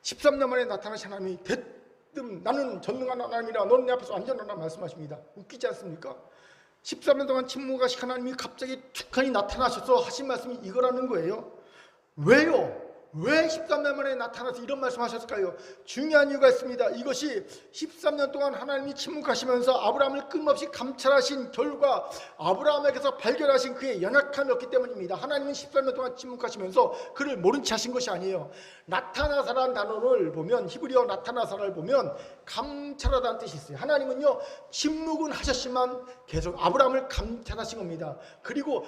13년 만에 나타나신 하나님이 대뜸 나는 전능한 하나님이라 너는 내 앞에서 완전하라 말씀하십니다. 웃기지 않습니까? 13년 동안 침묵하신 하나님이 갑자기 툭하니 나타나셔서 하신 말씀이 이거라는 거예요. 왜요? 왜 13년 만에 나타나서 이런 말씀하셨을까요? 중요한 이유가 있습니다. 이것이 13년 동안 하나님이 침묵하시면서 아브라함을 끊임없이 감찰하신 결과 아브라함에게서 발견하신 그의 연약함이었기 때문입니다. 하나님은 13년 동안 침묵하시면서 그를 모른 채 하신 것이 아니에요. 나타나사라는 단어를 보면, 히브리어 나타나사를 보면 감찰하다는 뜻이 있어요. 하나님은요, 침묵은 하셨지만 계속 아브라함을 감찰하신 겁니다. 그리고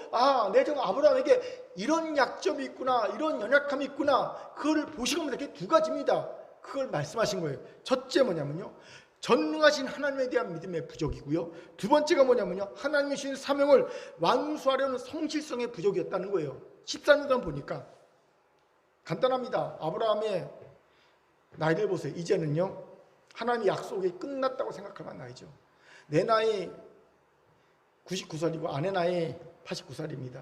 내가 아브라함에게 이런 약점이 있구나, 이런 연약함이 있구나, 그걸 보시고 합니다. 그게 두 가지입니다. 그걸 말씀하신 거예요. 첫째 뭐냐면요, 전능하신 하나님에 대한 믿음의 부족이고요. 두 번째가 뭐냐면요, 하나님이 주신 사명을 완수하려는 성실성의 부족이었다는 거예요. 14년 동안 보니까 간단합니다. 아브라함의 나이를 보세요. 이제는요, 하나님의 약속이 끝났다고 생각할 만한 나이죠. 내 나이 99살이고 아내 나이 89살입니다.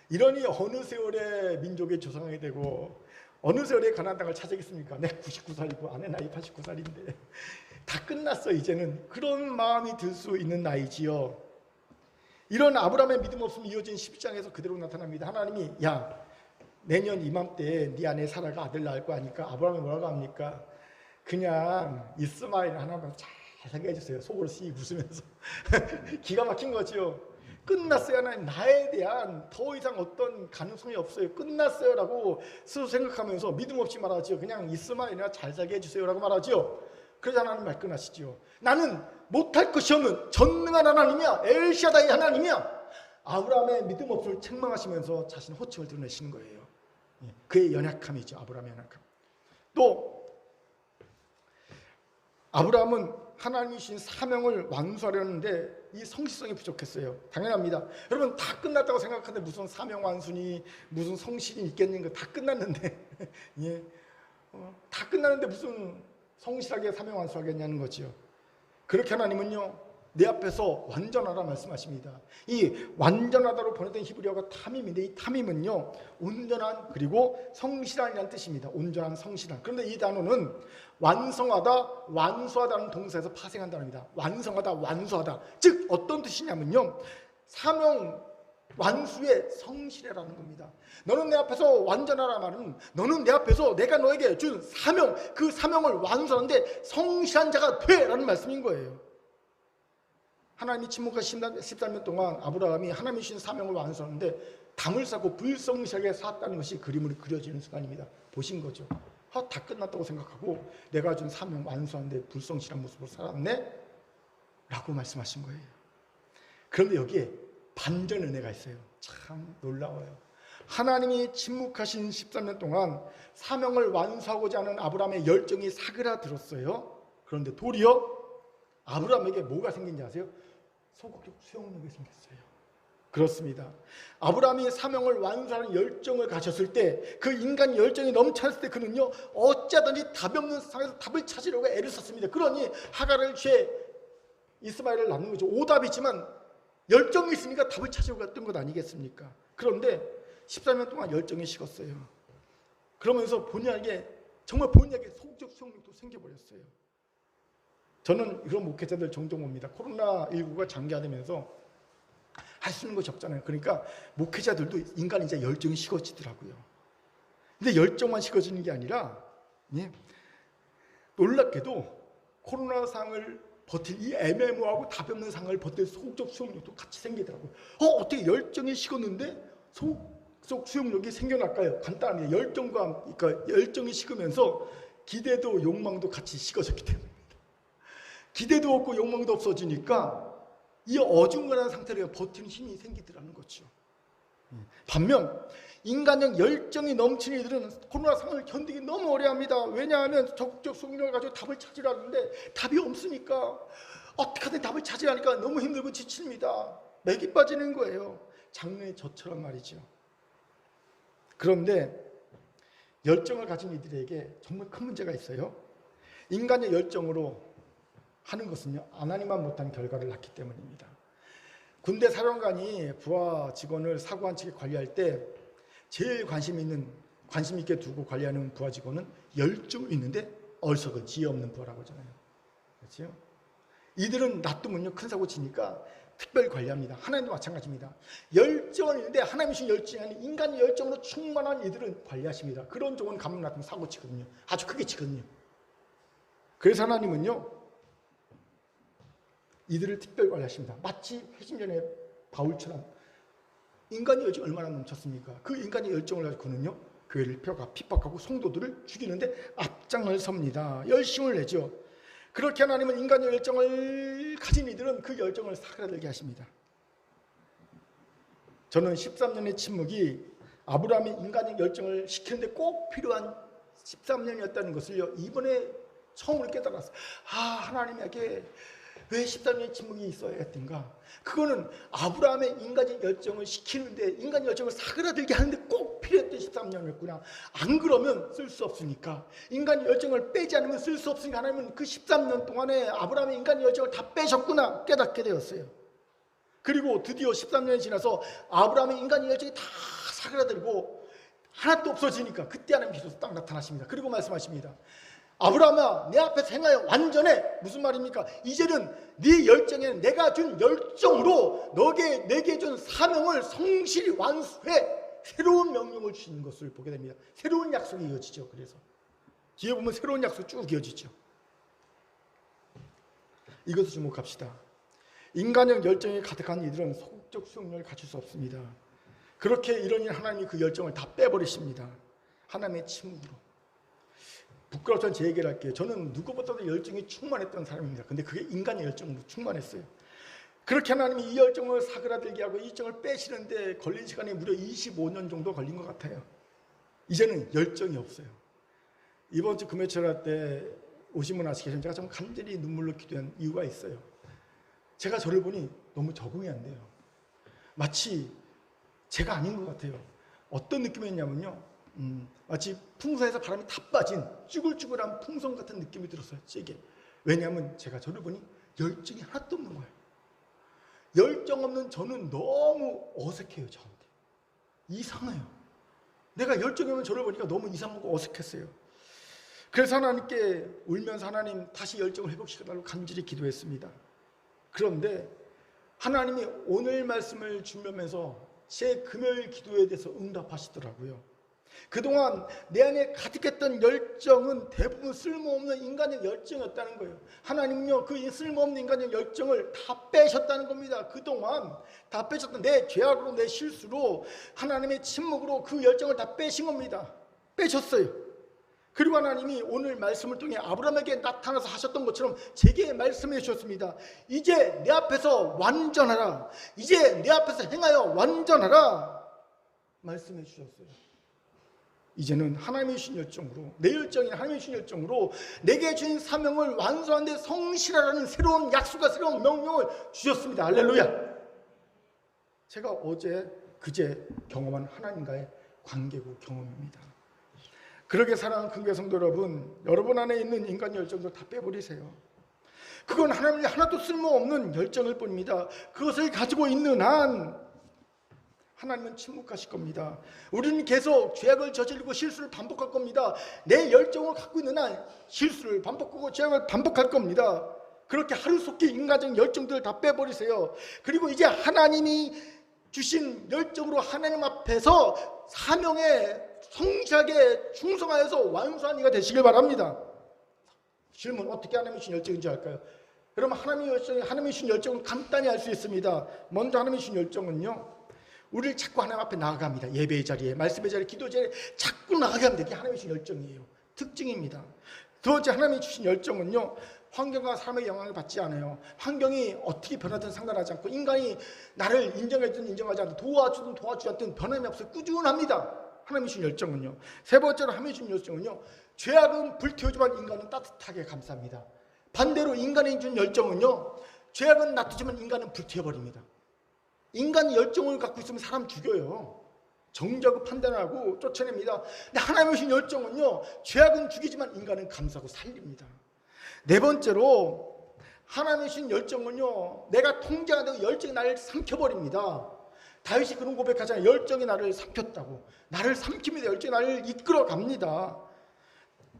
이러니 어느 세월에 민족의 조상이 되고 어느 세월에 가나안 땅을 차지하겠습니까? 내가 99살이고 아내 나이 89살인데 다 끝났어 이제는. 그런 마음이 들 수 있는 나이지요. 이런 아브라함의 믿음 없음이 이어진 12장에서 그대로 나타납니다. 하나님이 내년 이맘때에 네 아내 사라가 아들 낳을 거 아니까 아브라함이 뭐라고 합니까? 그냥 이스마엘 하나만 잘 살게 해주세요. 속으로 씩 웃으면서. 기가 막힌 거죠. 끝났어요. 하나님, 나에 대한 더 이상 어떤 가능성이 없어요. 끝났어요 라고 스스로 생각하면서 믿음 없이 말하죠. 그냥 이스마엘이나 잘 살게 해주세요 라고 말하죠. 그래서 하나님 말끝나시죠. 나는 못할 것이 없는 전능한 하나님이야. 엘샤다이 하나님이야. 아브라함의 믿음 없음을 책망하시면서 자신의 호칭을 드러내시는 거예요. 그의 연약함이죠. 아브라함의 연약함. 또 아브라함은 하나님이 주신 사명을 완수하려는데 이 성실성이 부족했어요. 당연합니다. 여러분, 다 끝났다고 생각하는데 무슨 사명 완수니 무슨 성실이 있겠는가. 다 끝났는데 다 끝났는데 무슨 성실하게 사명 완수하겠냐는 거죠. 그렇게 하나님은요, 내 앞에서 완전하라 말씀하십니다. 이 완전하다로 번역된 히브리어가 타밈인데, 이 타밈은요 온전한 그리고 성실한이라는 뜻입니다. 온전한, 성실한. 그런데 이 단어는 완성하다, 완수하다는 동사에서 파생한 단어입니다. 완성하다, 완수하다. 즉 어떤 뜻이냐면요, 사명 완수의 성실해라는 겁니다. 너는 내 앞에서 완전하라 말은 너는 내 앞에서 내가 너에게 준 사명, 그 사명을 완수하는데 성실한 자가 되라는 말씀인 거예요. 하나님이 침묵하신 13년 동안 아브라함이 하나님이 주신 사명을 완수하는데 담을 쌓고 불성실하게 살았다는 것이 그림으로 그려지는 순간입니다. 보신 거죠. 다 끝났다고 생각하고 내가 준 사명 완수하는데 불성실한 모습으로 살았네? 라고 말씀하신 거예요. 그런데 여기에 반전 은혜가 있어요. 참 놀라워요. 하나님이 침묵하신 13년 동안 사명을 완수하고자 하는 아브라함의 열정이 사그라들었어요. 그런데 도리어 아브라함에게 뭐가 생긴지 아세요? 소극적 수용력이 생겼어요. 그렇습니다. 아브라함이 사명을 완수하는 열정을 가졌을 때, 그 인간 열정이 넘쳐났을 때 그는요 어찌하든지 답이 없는 상황에서 답을 찾으려고 애를 썼습니다. 그러니 하갈을 취해 이스마엘을 낳는 거죠. 오답이지만 열정이 있으니까 답을 찾으려고 했던 것 아니겠습니까? 그런데 14년 동안 열정이 식었어요. 그러면서 본인에게 정말 본인에게 소극적 수용력도 생겨버렸어요. 저는 이런 목회자들 종종 봅니다. 코로나19가 장기화되면서 할 수 있는 것이 없잖아요. 그러니까 목회자들도 인간이 이제 열정이 식어지더라고요. 근데 열정만 식어지는 게 아니라 놀랍게도 코로나 상을 버틸 이 애매모호하고 답이 없는 상을 버틸 소극적 수용력도 같이 생기더라고요. 어떻게 열정이 식었는데 소극적 수용력이 생겨날까요? 간단합니다. 그러니까 열정이 식으면서 기대도 욕망도 같이 식어졌기 때문입니다. 기대도 없고 욕망도 없어지니까 이 어중간한 상태를 버티는 힘이 생기더라는 거죠. 반면 인간적 열정이 넘치는 이들은 코로나 상황을 견디기 너무 어려워합니다. 왜냐하면 적극적 수용력을 가지고 답을 찾으려 하는데 답이 없으니까 어떻게든 답을 찾으려니까 너무 힘들고 지칩니다. 맥이 빠지는 거예요. 장르의 저처럼 말이죠. 그런데 열정을 가진 이들에게 정말 큰 문제가 있어요. 인간의 열정으로 하는 것은요 하나님만 못한 결과를 낳기 때문입니다. 군대 사령관이 부하 직원을 사고한 측에 관리할 때 제일 관심 있게 두고 관리하는 부하 직원은 열정이 있는데 얼석은 지혜 없는 부하라고 하잖아요. 그렇죠? 이들은 놔두면요 큰 사고 치니까 특별히 관리합니다. 하나님도 마찬가지입니다. 열정은 있는데 하나님이 주신 열정이 아닌 인간의 열정으로 충만한 이들은 관리하십니다. 그런 종은 가만 놔두면 사고 치거든요. 아주 크게 치거든요. 그래서 하나님은요 이들을 특별 관리하십니다. 마치 회심전의 바울처럼 인간의 열정이 얼마나 넘쳤습니까? 그 인간의 열정을 가지고 그는요 교회를 핍박하고 성도들을 죽이는데 앞장을 섭니다. 열심을 내죠. 그렇게 하나님은 인간의 열정을 가진 이들은 그 열정을 사그라들게 하십니다. 저는 13년의 침묵이 아브라함이 인간의 열정을 시키는데 꼭 필요한 13년이었다는 것을요 이번에 처음으로 깨달았어요. 하나님에게 왜 13년의 침묵이 있어야 했던가? 그거는 아브라함의 인간의 열정을 시키는데 인간의 열정을 사그라들게 하는데 꼭 필요했던 13년이었구나. 안 그러면 쓸 수 없으니까 인간의 열정을 빼지 않으면 쓸 수 없으니까 하나님은 그 13년 동안에 아브라함의 인간의 열정을 다 빼셨구나 깨닫게 되었어요. 그리고 드디어 13년이 지나서 아브라함의 인간의 열정이 다 사그라들고 하나도 없어지니까 그때 하나님 비로소 딱 나타나십니다. 그리고 말씀하십니다. 아브라함아 내 앞에서 행하여 완전해. 무슨 말입니까? 이제는 네 열정에 내가 준 열정으로 내게 준 사명을 성실히 완수해. 새로운 명령을 주시는 것을 보게 됩니다. 새로운 약속이 이어지죠. 그래서 뒤에 보면 새로운 약속이 쭉 이어지죠. 이것을 주목합시다. 인간적 열정이 가득한 이들은 소극적 수용력을 갖출 수 없습니다. 그렇게 이러니 하나님이 그 열정을 다 빼버리십니다. 하나님의 침묵으로. 부끄럽지만 제 얘기를 할게요. 저는 누구보다도 열정이 충만했던 사람입니다. 근데 그게 인간의 열정으로 충만했어요. 그렇게 하나님이 이 열정을 사그라들게 하고 이 열정을 빼시는데 걸린 시간이 무려 25년 정도 걸린 것 같아요. 이제는 열정이 없어요. 이번 주 금요철 때 오신 분 아시겠지만 제가 좀 간절히 눈물로 기도한 이유가 있어요. 제가 저를 보니 너무 적응이 안 돼요. 마치 제가 아닌 것 같아요. 어떤 느낌이었냐면요. 마치 풍선에서 바람이 다 빠진 쭈글쭈글한 풍선 같은 느낌이 들었어요. 제게. 왜냐하면 제가 저를 보니 열정이 하나도 없는 거예요. 열정 없는 저는 너무 어색해요. 저한테 이상해요. 내가 열정이 없는 저를 보니까 너무 이상하고 어색했어요. 그래서 하나님께 울면서 하나님 다시 열정을 회복시켜달라고 간절히 기도했습니다. 그런데 하나님이 오늘 말씀을 주면서 제 금요일 기도에 대해서 응답하시더라고요. 그동안 내 안에 가득했던 열정은 대부분 쓸모없는 인간의 열정이었다는 거예요. 하나님은요, 그 쓸모없는 인간의 열정을 다 빼셨다는 겁니다. 그동안 다 빼셨던 내 죄악으로, 내 실수로, 하나님의 침묵으로 그 열정을 다 빼신 겁니다. 빼셨어요. 그리고 하나님이 오늘 말씀을 통해 아브라함에게 나타나서 하셨던 것처럼 제게 말씀해 주셨습니다. 이제 내 앞에서 완전하라. 이제 내 앞에서 행하여 완전하라. 말씀해 주셨어요. 이제는 하나님의 주신 열정으로, 내 열정이 하나님의 주신 열정으로 내게 주신 사명을 완수하는 데 성실하라는 새로운 약속과 새로운 명령을 주셨습니다. 할렐루야. 제가 어제 그제 경험한 하나님과의 관계고 경험입니다. 그렇게 사랑하는 큰교회 성도 여러분 안에 있는 인간 열정도 다 빼버리세요. 그건 하나님이 하나도 쓸모없는 열정일 뿐입니다. 그것을 가지고 있는 한 하나님은 침묵하실 겁니다. 우리는 계속 죄악을 저지르고 실수를 반복할 겁니다. 내 열정을 갖고 있는 한 실수를 반복하고 죄악을 반복할 겁니다. 그렇게 하루속히 인간적인 열정들을 다 빼버리세요. 그리고 이제 하나님이 주신 열정으로 하나님 앞에서 사명에 성실하게 충성하여서 완수한 이가 되시길 바랍니다. 질문, 어떻게 하나님이 주신 열정인지 알까요? 여러분, 하나님이 주신 열정은 간단히 알 수 있습니다. 먼저 하나님이 주신 열정은요, 우리를 자꾸 하나님 앞에 나아갑니다. 예배의 자리에, 말씀의 자리에, 기도 자리에 자꾸 나가게 합니다. 이게 하나님이 주신 열정이에요. 특징입니다. 두 번째, 하나님이 주신 열정은요, 환경과 사람의 영향을 받지 않아요. 환경이 어떻게 변하든 상관하지 않고, 인간이 나를 인정하든 인정하지 않든, 도와주든 도와주지 않든 변함이 없어요. 꾸준합니다. 하나님이 주신 열정은요. 세 번째로 하나님이 주신 열정은요, 죄악은 불태우지만 인간은 따뜻하게 감쌉니다. 반대로 인간이 준 열정은요, 죄악은 놔두지만 인간은 불태워버립니다. 인간이 열정을 갖고 있으면 사람 죽여요. 정죄하고 판단하고 쫓아냅니다. 근데 하나님이 주신 열정은요, 죄악은 죽이지만 인간은 감싸고 살립니다. 네 번째로 하나님이 주신 열정은요, 내가 통제가 안 되고 열정이 나를 삼켜버립니다. 다윗이 그런 고백하잖아요. 열정이 나를 삼켰다고. 나를 삼킵니다. 열정이 나를 이끌어갑니다.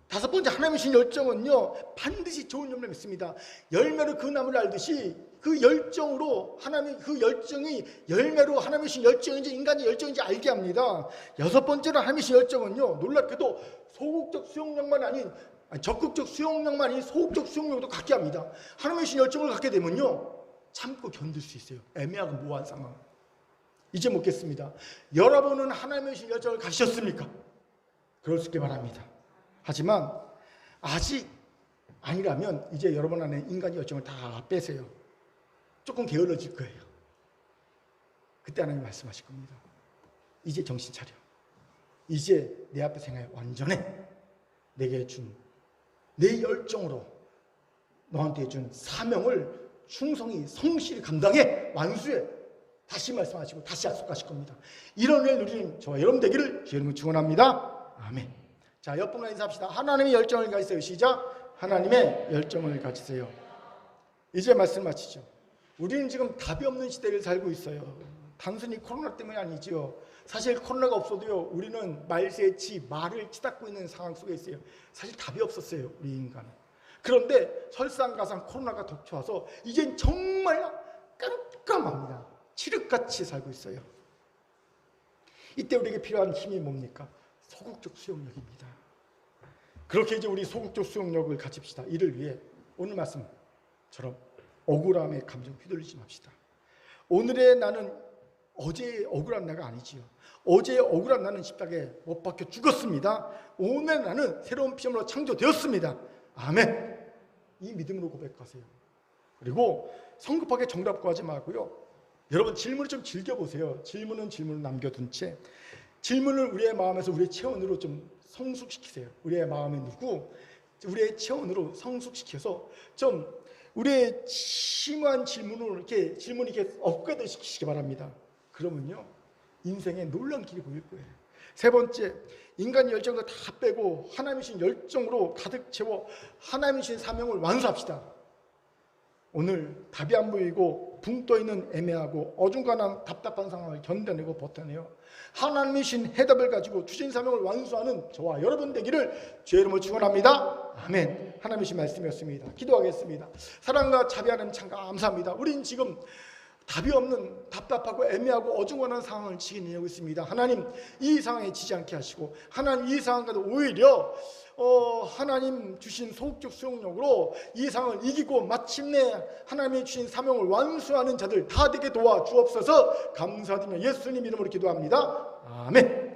다섯 번째, 하나님이 주신 열정은요, 반드시 좋은 열매를 맺습니다. 열매로 그 나무를 알듯이 그 열정으로 하나님, 그 열정이 열매로 하나님이 주신 열정인지 인간의 열정인지 알게 합니다. 여섯 번째로 하나님이 주신 열정은요, 놀랍게도 소극적 수용력만 아닌, 적극적 수용력만 아닌 소극적 수용력도 갖게 합니다. 하나님이 주신 열정을 갖게 되면요, 참고 견딜 수 있어요. 애매하고 모호한 상황. 이제 묻겠습니다. 여러분은 하나님의 주신 열정을 가지셨습니까? 그럴 수 있게 바랍니다. 하지만 아직 아니라면 이제 여러분 안에 인간의 열정을 다 빼세요. 조금 게을러질 거예요. 그때 하나님 말씀하실 겁니다. 이제 정신 차려. 이제 내 앞에 생각해 완전해. 내게 준 내 열정으로 너한테 준 사명을 충성히 성실히 감당해. 완수해. 다시 말씀하시고 다시 약속하실 겁니다. 이런 일 누리는 저와 여러분 되기를 주의 이름으로 축원합니다. 아멘. 자, 옆분과 인사합시다. 하나님의 열정을 가지세요. 시작. 하나님의 열정을 가지세요. 이제 말씀 마치죠. 우리는 지금 답이 없는 시대를 살고 있어요. 단순히 코로나 때문이 아니죠. 사실 코로나가 없어도요, 우리는 말세치 말을 치닫고 있는 상황 속에 있어요. 사실 답이 없었어요, 우리 인간은. 그런데 설상가상 코로나가 덮쳐와서 이젠 정말 깜깜합니다. 칠흑같이 살고 있어요. 이때 우리에게 필요한 힘이 뭡니까? 소극적 수용력입니다. 그렇게 이제 우리 소극적 수용력을 가집시다. 이를 위해 오늘 말씀처럼 억울함의 감정 휘둘리지 맙시다. 오늘의 나는 어제의 억울한 나가 아니지요. 어제의 억울한 나는 십자가에 못 박혀 죽었습니다. 오늘 나는 새로운 피조물로 창조되었습니다. 아멘. 이 믿음으로 고백하세요. 그리고 성급하게 정답 구하지 말고요, 여러분 질문을 좀 즐겨보세요. 질문은 질문을 남겨둔 채 질문을 우리의 마음에서 우리의 체온으로 좀 성숙시키세요. 우리의 마음에 누구 우리의 체온으로 성숙시켜서 좀 우리의 심한 질문을 이렇게 업그레이드 시키시기 바랍니다. 그러면요, 인생에 놀라운 길이 보일 거예요. 세 번째, 인간의 열정을 다 빼고 하나님이 주신 열정으로 가득 채워 하나님이 주신 사명을 완수합시다. 오늘 답이 안 보이고 붕 떠있는 애매하고 어중간한 답답한 상황을 견뎌내고 버텨내요 하나님이 주신 해답을 가지고 주신 사명을 완수하는 저와 여러분 되기를 주의 이름으로 축원합니다. 아멘. 하나님의 신 말씀이었습니다. 기도하겠습니다. 사랑과 자비하는 참 감사합니다. 우린 지금 답이 없는 답답하고 애매하고 어중간한 상황을 지내고 있습니다. 하나님 이 상황에 지지 않게 하시고 하나님 이 상황과도 오히려 하나님 주신 소극적 수용력으로 이 상황을 이기고 마침내 하나님이 주신 사명을 완수하는 자들 다 되게 도와 주옵소서. 감사드리며 예수님 이름으로 기도합니다. 아멘.